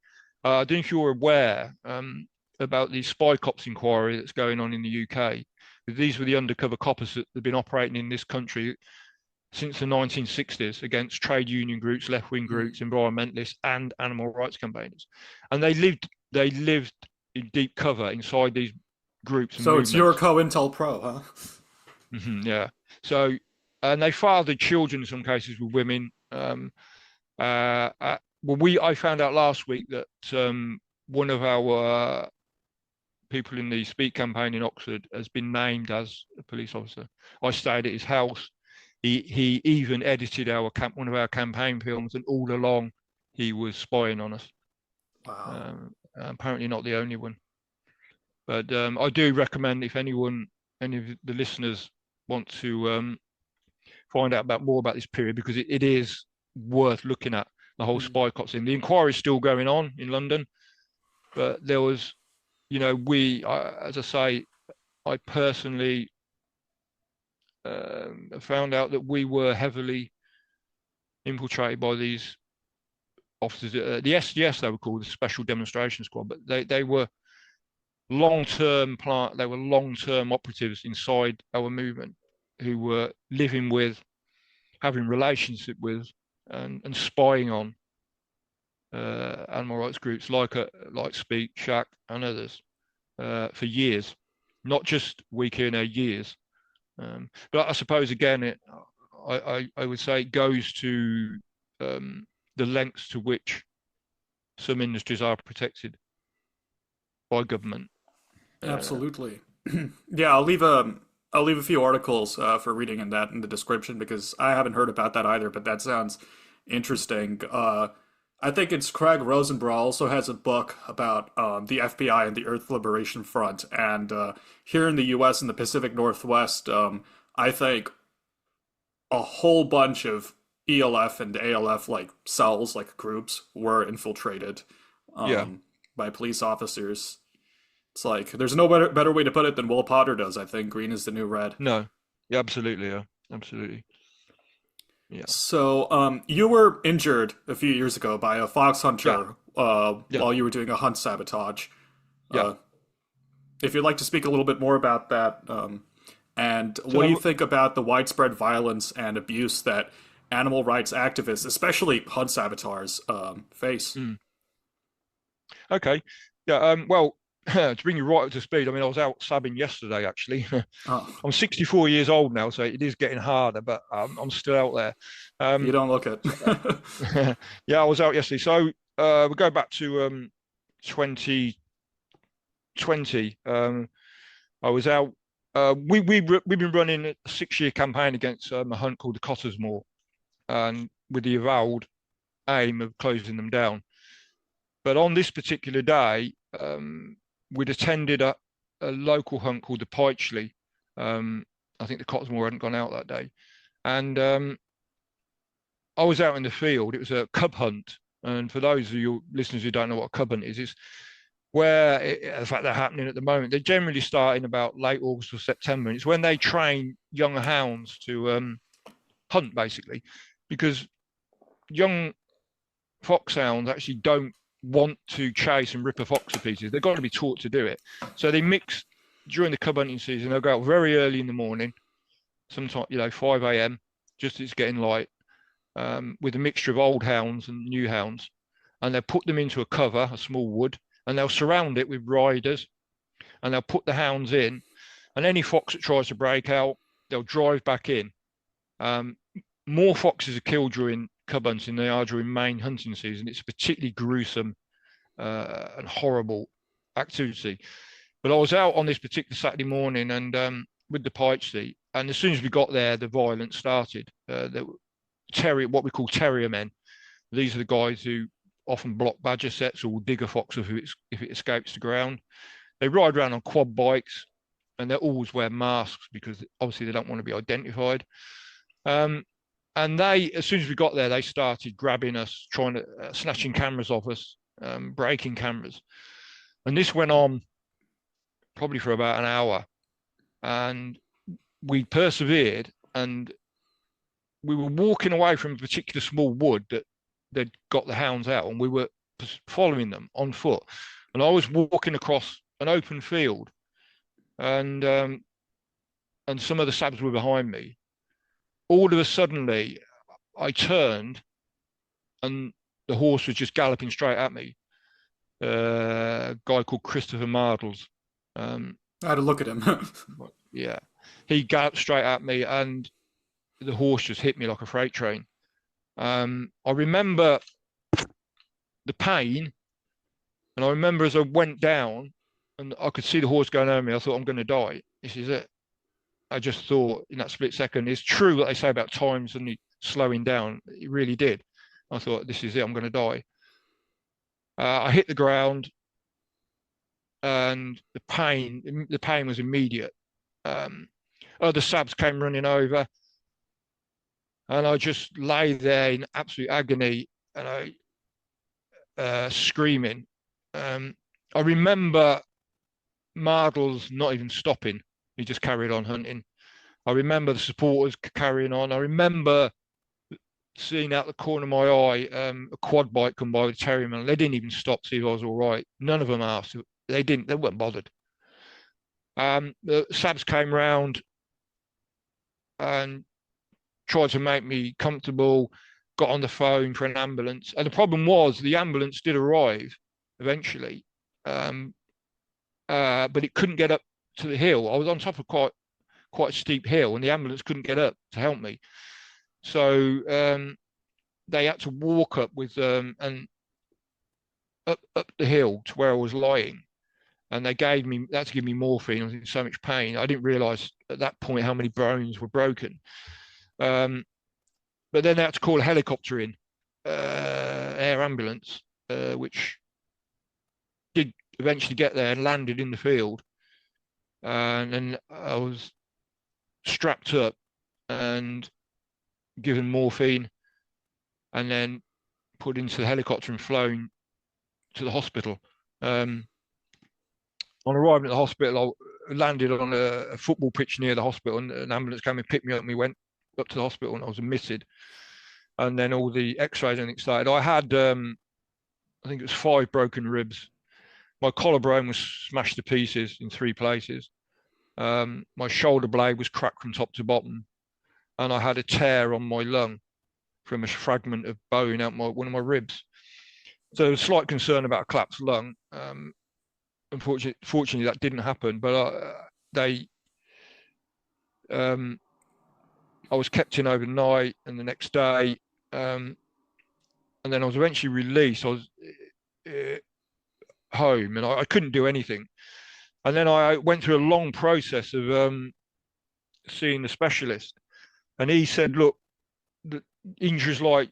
I don't know if you're aware about the spy cops inquiry that's going on in the UK. These were the undercover coppers that have been operating in this country since the 1960s against trade union groups, left-wing groups, environmentalists, and animal rights campaigners. And they lived in deep cover inside these groups and So movements. it's your COINTELPRO, huh? Yeah. So, and they fathered children in some cases with women. I found out last week that one of our people in the Speak campaign in Oxford has been named as a police officer. I stayed at his house. He even edited one of our campaign films, and all along he was spying on us. Wow. Apparently not the only one. But I do recommend, if any of the listeners want to find out more about this period, because it is worth looking at, the whole spy cops thing. The inquiry is still going on in London, but there was, as I say, I personally found out that we were heavily infiltrated by these officers. The SDS, they were called, the Special Demonstration Squad, but they were long-term operatives inside our movement who were living with, having relationship with, and spying on animal rights groups like Speak, Shack, and others for years, not just week here and there, years. But I suppose again, I would say it goes to the lengths to which some industries are protected by government. Absolutely. Yeah, I'll leave a few articles for reading in the description, because I haven't heard about that either, but that sounds interesting. I think it's Craig Rosenbrough also has a book about the FBI and the Earth Liberation Front, and here in the U.S. in the Pacific Northwest, I think a whole bunch of ELF and ALF like cells, like groups, were infiltrated Yeah. by police officers. It's like there's no better way to put it than Will Potter does. I think green is the new red. No. Yeah, absolutely. Yeah. Absolutely. Yeah. So, you were injured a few years ago by a fox Yeah. hunter Yeah. while you were doing a hunt sabotage. Yeah. Uh, if you'd like to speak a little bit more about that, and what do you So think about the widespread violence and abuse that animal rights activists, especially hunt saboteurs, face? okay. Yeah. Well, to bring you right up to speed, I mean, I was out sabbing yesterday, actually. Oh, I'm 64 years old now, so it is getting harder, but I'm still out there. you Um, don't look it. yeah, I was out yesterday. So we go back to 2020. I was out. We've been running a 6-year campaign against a hunt called the Cottesmore, and with the avowed aim of closing them down. But on this particular day, we'd attended a local hunt called the Pytchley. I think the Cottesmore hadn't gone out that day. And I was out in the field. It was a cub hunt. And for those of you listeners who don't know what a cub hunt is, it's where, in fact, they're happening at the moment. They generally start in about late August or September. And it's when they train young hounds to hunt, basically, because young foxhounds actually don't want to chase and rip a fox to pieces. They've got to be taught to do it. So they mix during the cub hunting season. They'll go out very early in the morning, sometimes 5 a.m. just as it's getting light, with a mixture of old hounds and new hounds, and they'll put them into a cover, a small wood, and they'll surround it with riders, and they'll put the hounds in, And any fox that tries to break out, they'll drive back in. More foxes are killed during cub hunting than they are during main hunting season. It's a particularly gruesome and horrible activity. But I was out on this particular Saturday morning and with the pike seat, and as soon as we got there, the violence started. What we call terrier men. These are the guys who often block badger sets or will dig a fox if it escapes the ground. They ride around on quad bikes, and they always wear masks because obviously they don't want to be identified. And they, as soon as we got there, they started grabbing us, trying to snatching cameras off us, breaking cameras, and this went on probably for about an hour. And we persevered, and we were walking away from a particular small wood that they'd got the hounds out, and we were following them on foot. And I was walking across an open field, and some of the sabs were behind me. All of a sudden, I turned, and the horse was just galloping straight at me. A guy called Christopher Mardles. I had to look at him. Yeah, he galloped straight at me, and the horse just hit me like a freight train. I remember the pain, and I remember as I went down, and I could see the horse going over me. I thought, I'm going to die. This is it. I just thought in that split second, it's true what they say about time suddenly slowing down. It really did. I thought, this is it. I'm going to die. I hit the ground, and the pain was immediate. Other sabs came running over, and I just lay there in absolute agony, and I screaming. I remember Mardles not even stopping. He just carried on hunting. I remember the supporters carrying on. I remember seeing out the corner of my eye a quad bike come by with terriermen. They didn't even stop to see if I was all right. None of them asked. They didn't. They weren't bothered. The Sabs came round and tried to make me comfortable, got on the phone for an ambulance. And the problem was the ambulance did arrive eventually, but it couldn't get up to the hill. I was on top of quite a steep hill, and the ambulance couldn't get up to help me. So they had to walk up with and up the hill to where I was lying, and they had to give me morphine. I was in so much pain. I didn't realise at that point how many bones were broken. But then they had to call a helicopter in, air ambulance, which did eventually get there and landed in the field. And then I was strapped up and given morphine, and then put into the helicopter and flown to the hospital. On arriving at the hospital, I landed on a football pitch near the hospital, and an ambulance came and picked me up, and we went up to the hospital, and I was admitted. And then all the x-rays and everything started. I had, I think it was 5 broken ribs. My collarbone was smashed to pieces in 3 places. My shoulder blade was cracked from top to bottom, and I had a tear on my lung from a fragment of bone out one of my ribs. So there was slight concern about a collapsed lung. Fortunately, that didn't happen. But I was kept in overnight, and the next day, and then I was eventually released. I was home, and I couldn't do anything. And then I went through a long process of seeing the specialist, and he said, "Look, the injuries like,"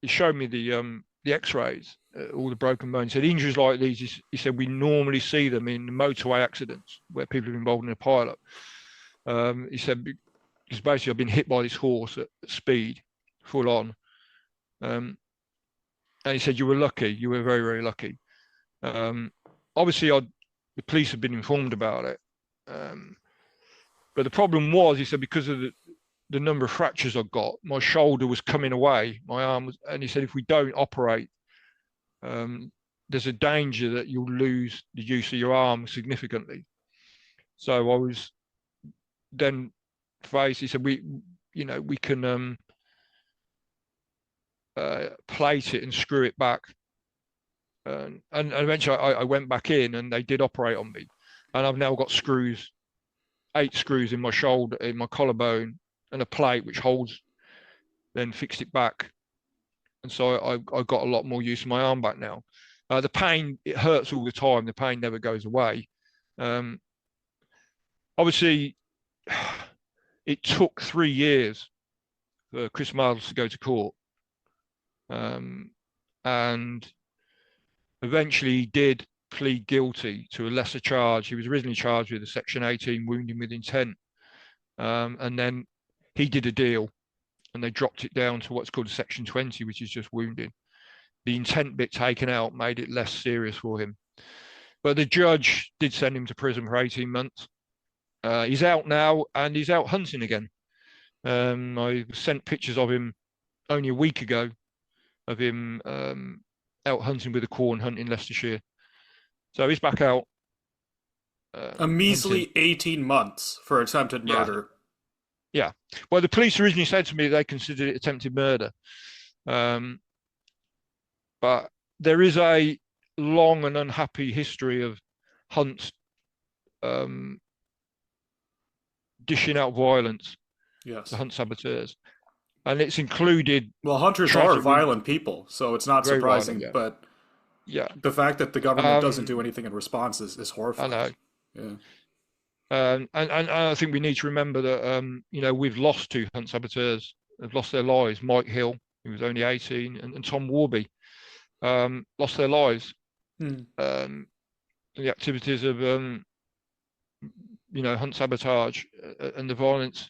he showed me the X-rays, all the broken bones. He said injuries like these, he said, we normally see them in motorway accidents where people are involved in a pile-up. He said because basically I've been hit by this horse at speed, full on. And he said, you were lucky. You were very, very lucky. Obviously, the police have been informed about it. But the problem was, he said, because of the number of fractures I got, my shoulder was coming away, my arm was, and he said, if we don't operate, there's a danger that you'll lose the use of your arm significantly. So I was then faced, he said, we can plate it and screw it back. And eventually I went back in, and they did operate on me, and I've now got screws 8 screws in my shoulder, in my collarbone, and a plate which holds, then fixed it back. And so I got a lot more use of my arm back now. The pain, it hurts all the time. The pain never goes away. Obviously, it took 3 years for Chris Miles to go to court. And eventually he did plead guilty to a lesser charge. He was originally charged with a Section 18 wounding with intent. And then he did a deal and they dropped it down to what's called a Section 20, which is just wounding. The intent bit taken out made it less serious for him. But the judge did send him to prison for 18 months. He's out now and he's out hunting again. I sent pictures of him only a week ago of him out hunting with a corn hunt in Leicestershire. So he's back out. A measly hunting. 18 months for attempted murder. Yeah. Well, the police originally said to me they considered it attempted murder. But there is a long and unhappy history of hunts dishing out violence to hunt saboteurs. And it's included... Well, hunters are violent people, so it's not surprising. Violent, but the fact that the government doesn't do anything in response is horrifying. I know. Yeah. And I think we need to remember that, we've lost 2 hunt saboteurs. They've lost their lives. Mike Hill, who was only 18, and Tom Warby lost their lives. The activities of, hunt sabotage and the violence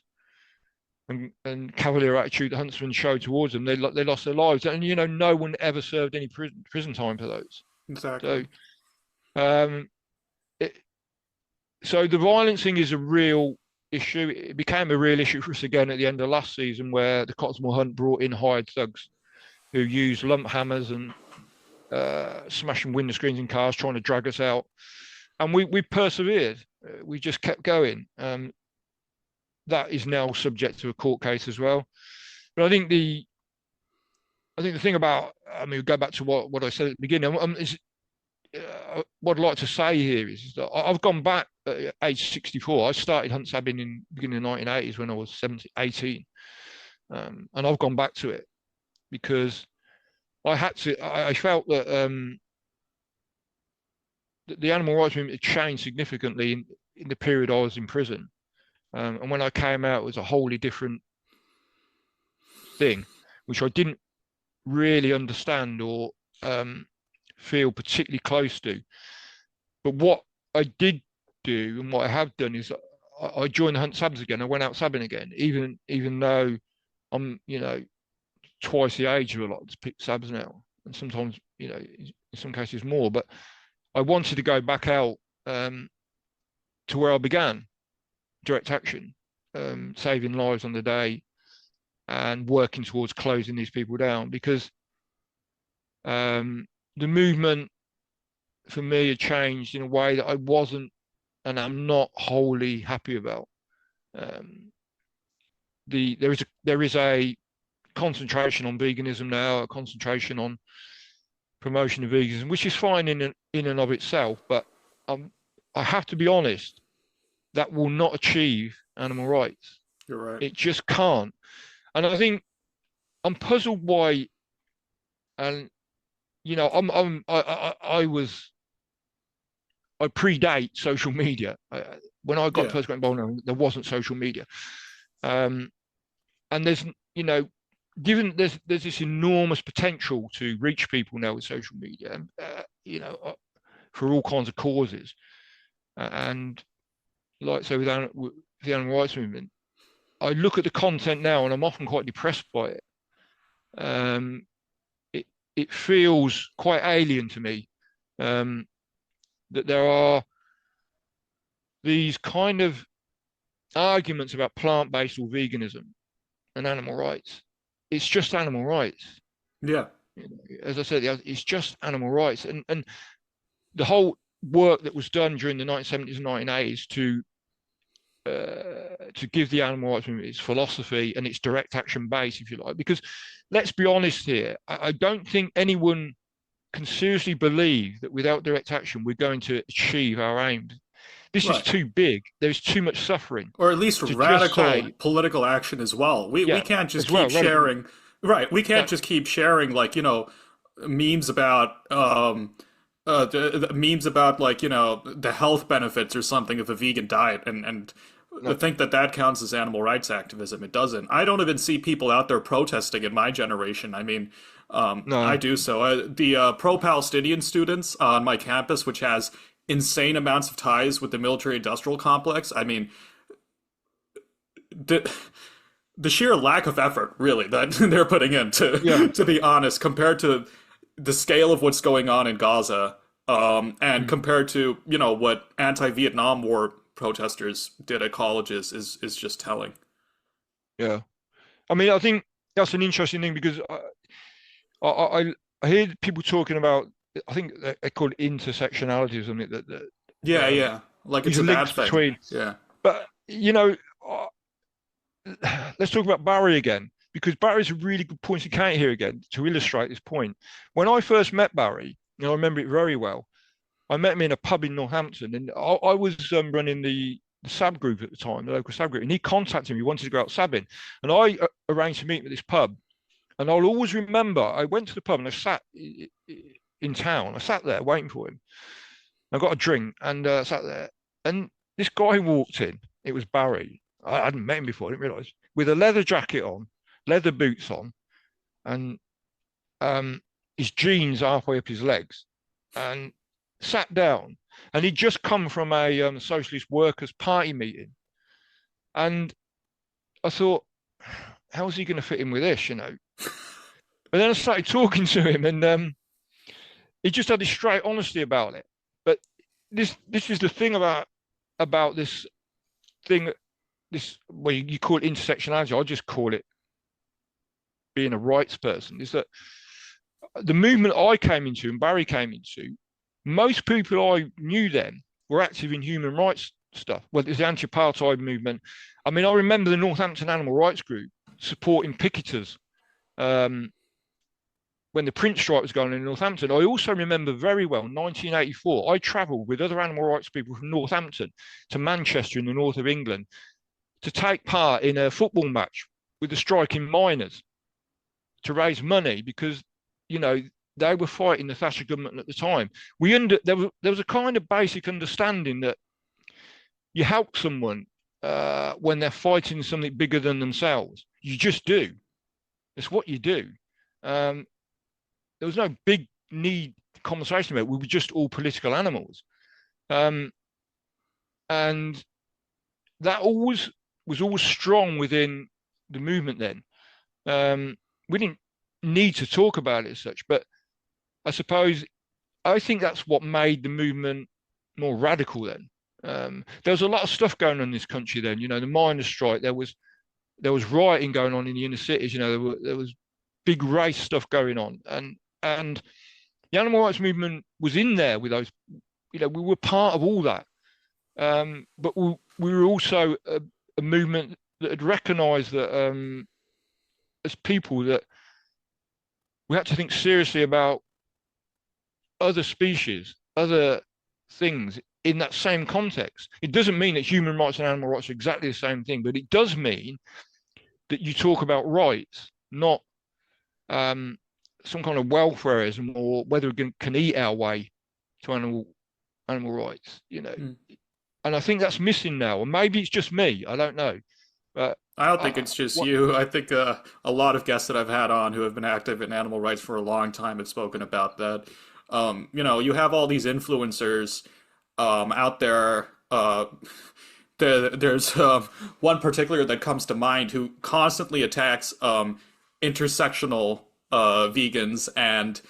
and cavalier attitude the huntsmen showed towards them, they lost their lives. And, no one ever served any prison time for those. Exactly. So the violence thing is a real issue. It became a real issue for us again at the end of last season, where the Cottesmore Hunt brought in hired thugs who used lump hammers and smashing window screens in cars, trying to drag us out. And we persevered. We just kept going. That is now subject to a court case as well. But I think the thing about, we go back to what I said at the beginning. What I'd like to say here is that I've gone back at age 64. I started hunt sabbing in the beginning of the 1980s when I was 18. And I've gone back to it because I felt that the animal rights movement had changed significantly in the period I was in prison. And when I came out, it was a wholly different thing, which I didn't really understand or feel particularly close to. But what I did do and what I have done is I joined the hunt sabs again. I went out sabbing again, even though I'm, twice the age of a lot of sabs now, and sometimes, in some cases more. But I wanted to go back out to where I began, direct action, saving lives on the day and working towards closing these people down, because the movement for me had changed in a way that I wasn't and I'm not wholly happy about. There is a concentration on veganism now, a concentration on promotion of veganism, which is fine in and of itself, but I have to be honest, that will not achieve animal rights. You're right. It just can't. And I think I'm puzzled why, and I predate social media. When I first got involved, there wasn't social media, and there's given there's this enormous potential to reach people now with social media, for all kinds of causes, and like so with the animal rights movement, I look at the content now and I'm often quite depressed by it. It feels quite alien to me, that there are these kind of arguments about plant-based or veganism and animal rights. It's just animal rights. Yeah. As I said, it's just animal rights. And the whole work that was done during the 1970s and 1980s to give the animal rights movement its philosophy and its direct action base, if you like, because let's be honest here, I don't think anyone can seriously believe that without direct action we're going to achieve our aims. This is Right. too big. There's too much suffering Or at least to just radical say, political action as well. We yeah, can't just as well, keep radical. sharing. Right. We can't No, just keep sharing like, memes about memes about like, the health benefits or something of a vegan diet and no, think that that counts as animal rights activism. It doesn't. I don't even see people out there protesting in my generation. I mean, I no. do so. The pro-Palestinian students on my campus, which has insane amounts of ties with the military-industrial complex. I mean, the the sheer lack of effort, really, that they're putting in, Yeah. to be honest, compared to the scale of what's going on in Gaza, and Mm, compared to what anti-Vietnam War protesters did at colleges is just telling. yeah. I mean, I think that's an interesting thing because I, I, I hear people talking about, I think they call it intersectionality or something, that Yeah, um, yeah, like it's these a bad links thing. between, Yeah, but uh, let's talk about Barry again, because Barry's a really good point to count here again to illustrate this point. When I first met Barry, I remember it very well. I met him in a pub in Northampton, and I was running the SAB group at the time, the local SAB group, and he contacted me, he wanted to go out sabbing, and I arranged to meet him at this pub. And I'll always remember, I went to the pub and I sat in town. I sat there waiting for him. I got a drink and sat there, and this guy walked in. It was Barry. I hadn't met him before. I didn't realize, with a leather jacket on, leather boots on, and um, his jeans halfway up his legs, and sat down. And he'd just come from a Socialist Workers' Party meeting, and I thought, how's he going to fit in with this, you know? But then I started talking to him, and he just had this straight honesty about it. But this is the thing about this thing, this, well, you call it intersectionality. I just call it being a rights person. Is that the movement I came into and Barry came into? Most people I knew then were active in human rights stuff. Well, there's the anti-apartheid movement. I mean, I remember the Northampton Animal Rights Group supporting picketers um, when the print strike was going on in Northampton. I also remember very well 1984. I travelled with other animal rights people from Northampton to Manchester in the north of England to take part in a football match with the striking miners to raise money because, you know, they were fighting the Thatcher government at the time. There was a kind of basic understanding that you help someone when they're fighting something bigger than themselves. You just do. It's what you do. Um, there was no big need conversation about it. We were just all political animals. Um, and that always was always strong within the movement then. We didn't need to talk about it as such, but I suppose I think that's what made the movement more radical then. There was a lot of stuff going on in this country then. You know, the miners' strike. There was rioting going on in the inner cities. You know, there was big race stuff going on, and the animal rights movement was in there with those. You know, we were part of all that, but we were also a movement that had recognised that as people that we had to think seriously about other species, other things in that same context. It doesn't mean that human rights and animal rights are exactly the same thing, but it does mean that you talk about rights, not some kind of welfareism or whether we can eat our way to animal rights, you know. Mm. And I think that's missing now. And maybe it's just me. I don't know. But I don't think it's just what? you. I think a lot of guests that I've had on who have been active in animal rights for a long time have spoken about that. You have all these influencers out there. There's one particular that comes to mind who constantly attacks intersectional vegans and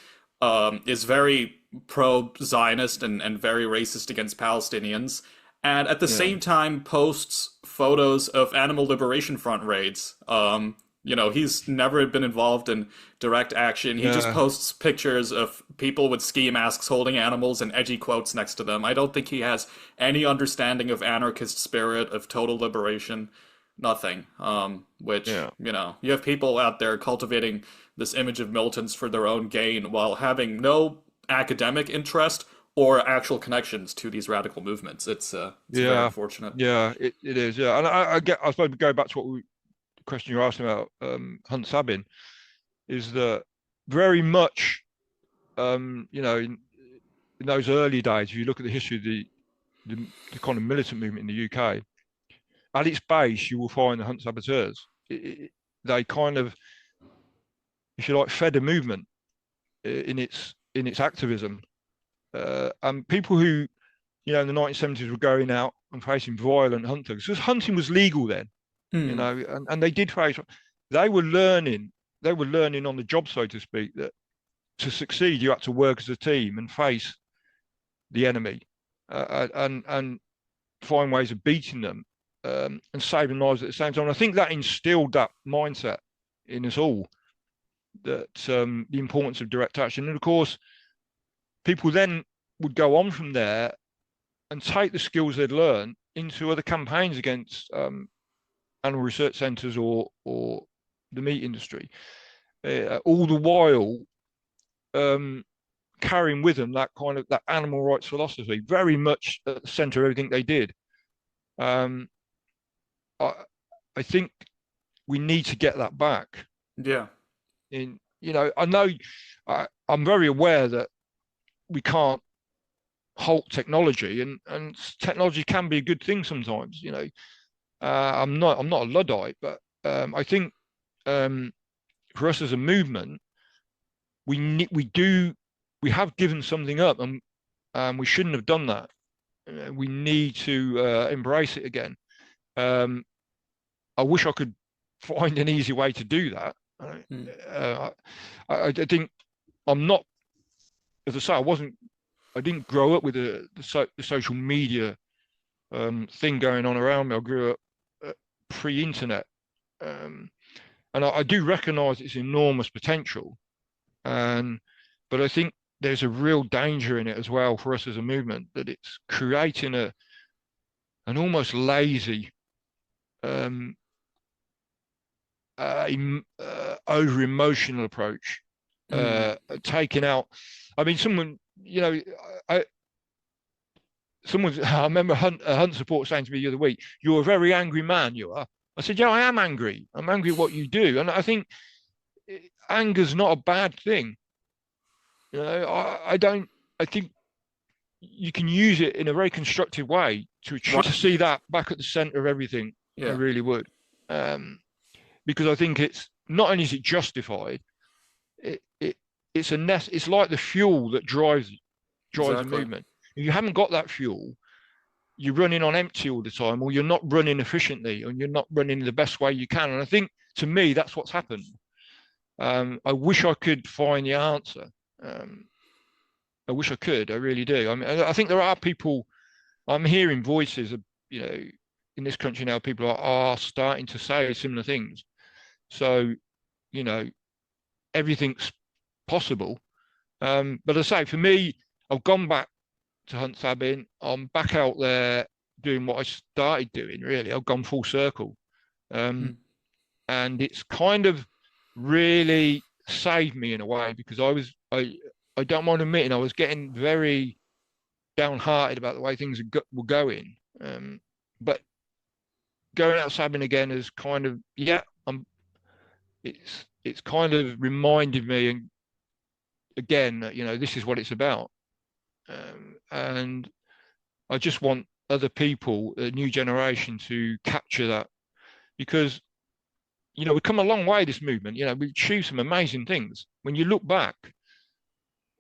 is very pro-Zionist and very racist against Palestinians, and at the Yeah, same time posts photos of Animal Liberation Front raids. He's never been involved in direct action. He just yeah, posts pictures of people with ski masks holding animals and edgy quotes next to them. I don't think he has any understanding of anarchist spirit, of total liberation. Nothing. Which, yeah, you have people out there cultivating this image of militants for their own gain while having no academic interest or actual connections to these radical movements. It's very Yeah, unfortunate. yeah, it is. Yeah, and I suppose we go back to the question you're asking about Hunt Sabin is that very much, in those early days, if you look at the history of the kind of militant movement in the UK, at its base, you will find the Hunt Saboteurs. They kind of, if you like, fed a movement in its activism, and people who, in the 1970s were going out and facing violent hunters because hunting was legal then, Hmm. and they did face. They were learning. They were learning on the job, so to speak, that to succeed, you had to work as a team and face the enemy, and find ways of beating them, and saving lives at the same time. I think that instilled that mindset in us all, that the importance of direct action. And of course, people then would go on from there and take the skills they'd learned into other campaigns against animal research centres or the meat industry, all the while carrying with them that kind of that animal rights philosophy, very much at the centre of everything they did. Um, I, I think we need to get that back. Yeah. I know I'm very aware that we can't halt technology, and technology can be a good thing sometimes. I'm not a luddite, but I think for us as a movement, we have given something up, and we shouldn't have done that. We need to embrace it again. Um, I wish I could find an easy way to do that. Hmm. Uh, I think I'm not, as I say, I didn't grow up with the social media thing going on around me. I grew up pre-internet, um, and I do recognise its enormous potential, and but I think there's a real danger in it as well for us as a movement, that it's creating an almost lazy, um, over emotional approach, Hmm. taking out. I mean, I I remember a Hunt support saying to me the other week, "You're a very angry man, you are." I said, "Yeah, I am angry. I'm angry at what you do," and I think anger's not a bad thing. I don't. I think you can use it in a very constructive way to What? see that back at the center of everything. I Yeah. really would, because I think it's not only is it justified, it, it it's like the fuel that drives a Exactly. movement. If you haven't got that fuel, you're running on empty all the time, or you're not running efficiently, and you're not running the best way you can. And I think, to me, that's what's happened. I wish I could find the answer. Um, I wish I could. I really do. I mean, I think there are people. I'm hearing voices of, you know, in this country now, people are starting to say similar things. So, you know, everything's possible. But as I say, for me, I've gone back to Hunt Sabin. I'm back out there doing what I started doing, really. I've gone full circle. Hmm. Um, and it's kind of really saved me in a way, because I don't mind admitting I was getting very downhearted about the way things were going. But going out Sabin again is kind of, yeah, it's kind of reminded me, and again, that, this is what it's about. And I just want other people, a new generation, to capture that, because we've come a long way, this movement. We've achieved some amazing things. When you look back,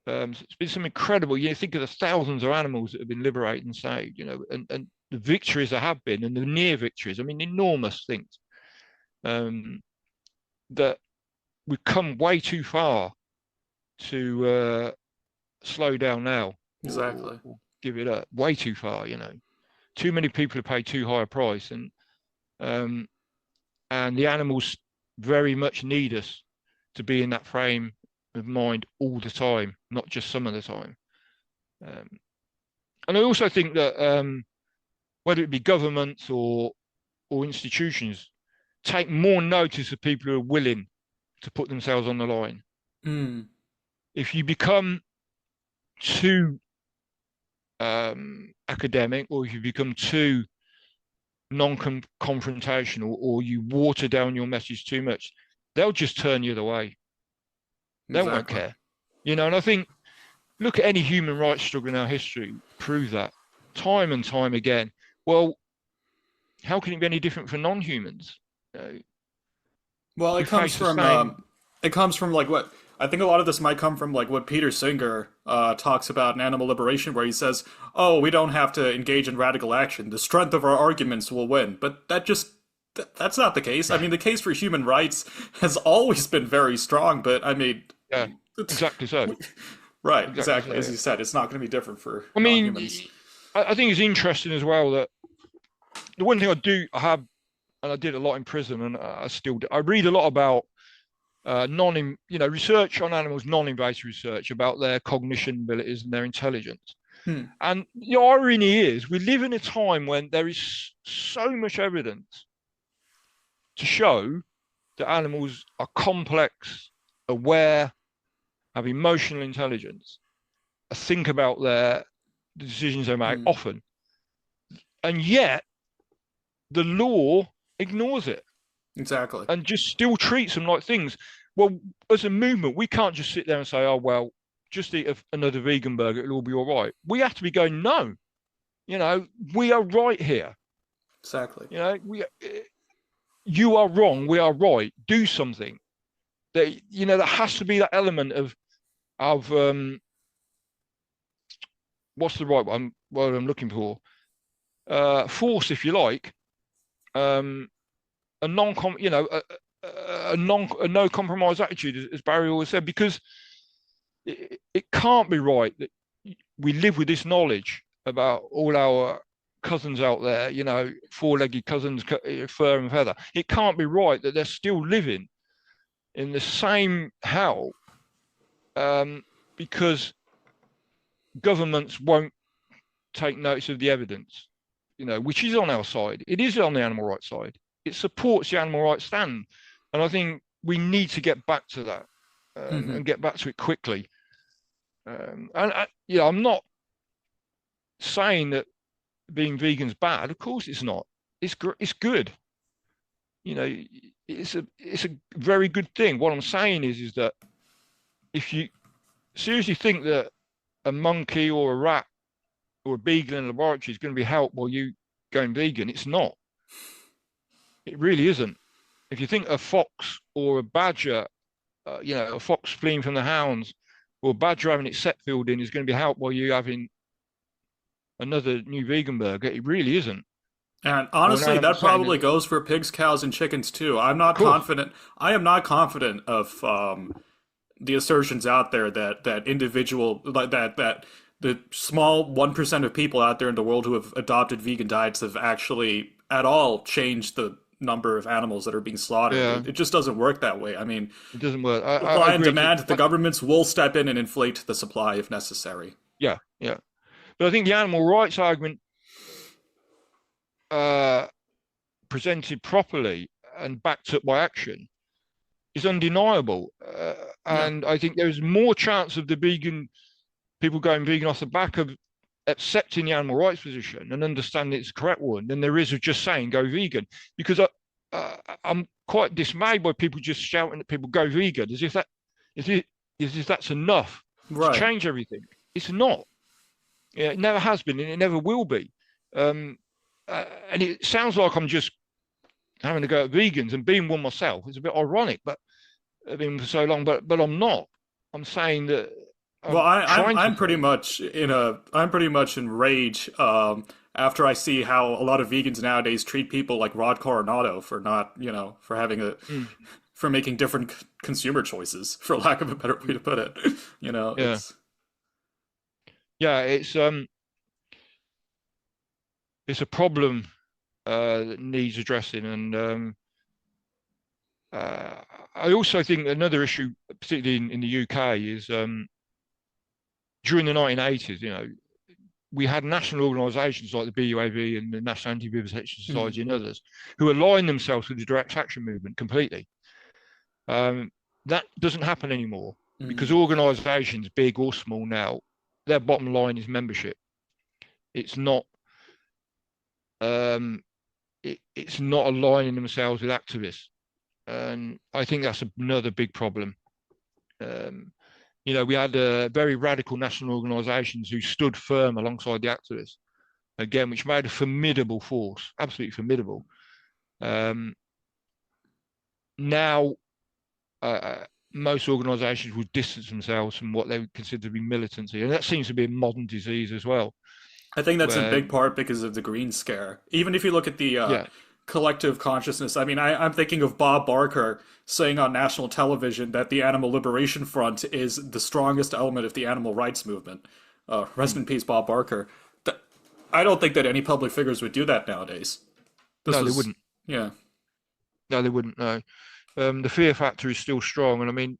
it's been some incredible. You think of the thousands of animals that have been liberated and saved, and the victories there have been, and the near victories. I mean, enormous things. That we've come way too far to slow down now, Exactly. or give it up. Way too far. Too many people have paid too high a price, um, and the animals very much need us to be in that frame of mind all the time, not just some of the time. Um, and I also think that, whether it be governments or institutions, take more notice of people who are willing to put themselves on the line. Hmm. If you become too academic, or if you become too non-confrontational, or you water down your message too much, they'll just turn you the way. They won't Exactly. care. And I think, look at any human rights struggle in our history, prove that time and time again. Well, how can it be any different for non-humans? Uh, Well, we face the same. it comes from like what I think a lot of this might come from like what Peter Singer talks about in Animal Liberation, where he says, "Oh, we don't have to engage in radical action. The strength of our arguments will win." But that's not the case. I mean, the case for human rights has always been very strong. But I mean, Yeah, exactly so. right, Exactly exactly as so. you said, it's not going to be different for I mean, non-humans. I think it's interesting as well that the one thing I have, and I did a lot in prison, and I still do, I read a lot about research on animals, non-invasive research about their cognition abilities and their intelligence. Hmm. And the irony is, we live in a time when there is so much evidence to show that animals are complex, aware, have emotional intelligence, think about the decisions they make Hmm. often, and yet the law ignores it Exactly. and just still treats them like things. Well, as a movement, we can't just sit there and say, "Oh well, just eat another vegan burger; it'll all be all right." We have to be going, "No, we are right here. Exactly. You are wrong. We are right. Do something." There has to be that element of what's the right one? What I'm looking for, force, if you like, um, a non a no compromise attitude, as Barry always said, because it can't be right that we live with this knowledge about all our cousins out there, four-legged cousins, fur and feather. It can't be right that they're still living in the same hell, um, because governments won't take notice of the evidence, which is on our side. It is on the animal rights side. It supports the animal rights stand. And I think we need to get back to that, Hmm. and get back to it quickly. I'm not saying that being vegan's bad. Of course, it's not. It's good. You know, it's a very good thing. What I'm saying is that if you seriously think that a monkey or a rat or a beagle in a laboratory is going to be helped while you going vegan, it's not. It really isn't. If you think a fox or a badger, a fox fleeing from the hounds, or a badger having its set filled in is going to be helped while you having another new vegan burger, it really isn't. And Or an honestly, animal that saying probably that, goes for pigs, cows, and chickens too. I'm of not course, confident. I am not confident of the assertions out there that individual like that the small 1% of people out there in the world who have adopted vegan diets have actually at all changed the number of animals that are being slaughtered. yeah, It just doesn't work that way. I mean, it doesn't work. I supply and agree. demand, the governments will step in and inflate the supply if necessary. Yeah, yeah. But I think the animal rights argument, uh, presented properly and backed up by action, is undeniable. Yeah. And I think there's more chance of the vegan people going vegan off the back of accepting the animal rights position and understanding it's the correct one than there is of just saying go vegan. Because I'm quite dismayed by people just shouting at people go vegan as if, as if that's enough to Right. change everything. It's not. Yeah, it never has been, and it never will be. Um, and it sounds like I'm just having to go at vegans and being one myself. It's a bit ironic, but I've been for so long. But I'm not. I'm saying that Well, I'm trying to say. I'm pretty much in rage after I see how a lot of vegans nowadays treat people like Rod Coronado for not for having a Mm, for making different consumer choices, for lack of a better way to put it. yeah, It's yeah. It's a problem that needs addressing, and uh, I also think another issue, particularly in the UK, is during the 1980s. We had national organisations like the BUAV and the National Anti-Vivisection mhm, Society and others who aligned themselves with the direct action movement completely. That doesn't happen anymore mhm. because organisations, big or small now, their bottom line is membership. It's not um, it's not aligning themselves with activists, and I think that's another big problem. Um, we had very radical national organisations who stood firm alongside the activists, again, which made a formidable force, absolutely formidable. Now, most organisations would distance themselves from what they would consider to be militancy, and that seems to be a modern disease as well. I think that's in Where, big part because of the Green Scare. Even if you look at the yeah, collective consciousness, I mean, I'm thinking of Bob Barker saying on national television that the Animal Liberation Front is the strongest element of the animal rights movement. Rest in peace, Bob Barker. I don't think that any public figures would do that nowadays. This no, they was, wouldn't. yeah. No, they wouldn't. No, the fear factor is still strong, and I mean,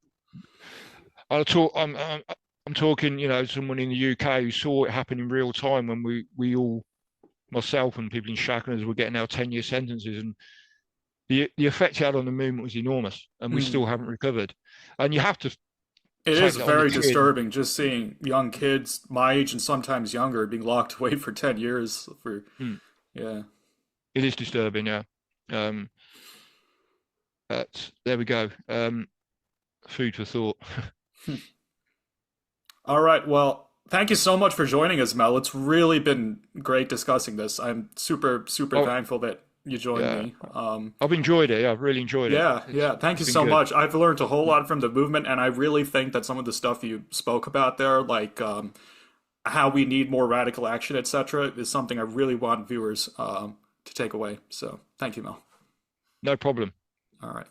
I'll talk. I'm talking. Someone in the UK who saw it happen in real time when we all, myself and people in Shackleners, were getting our 10-year sentences, and the effect it had on the movement was enormous, and we Mm. still haven't recovered. And you have to It take is that on the very chin. disturbing just seeing young kids my age and sometimes younger being locked away for 10 years for, Mm. yeah. It is disturbing, yeah. Um, but there we go. Food for thought. All right. Well, thank you so much for joining us, Mel. It's really been great discussing this. I'm super, super Oh, thankful that you joined yeah. me. I've enjoyed it. Yeah, I've really enjoyed it. Yeah, It's yeah. Thank it's you been so good. much. I've learned a whole lot from the movement, and I really think that some of the stuff you spoke about there, like how we need more radical action, etc., is something I really want viewers to take away. So, thank you, Mel. No problem. All right.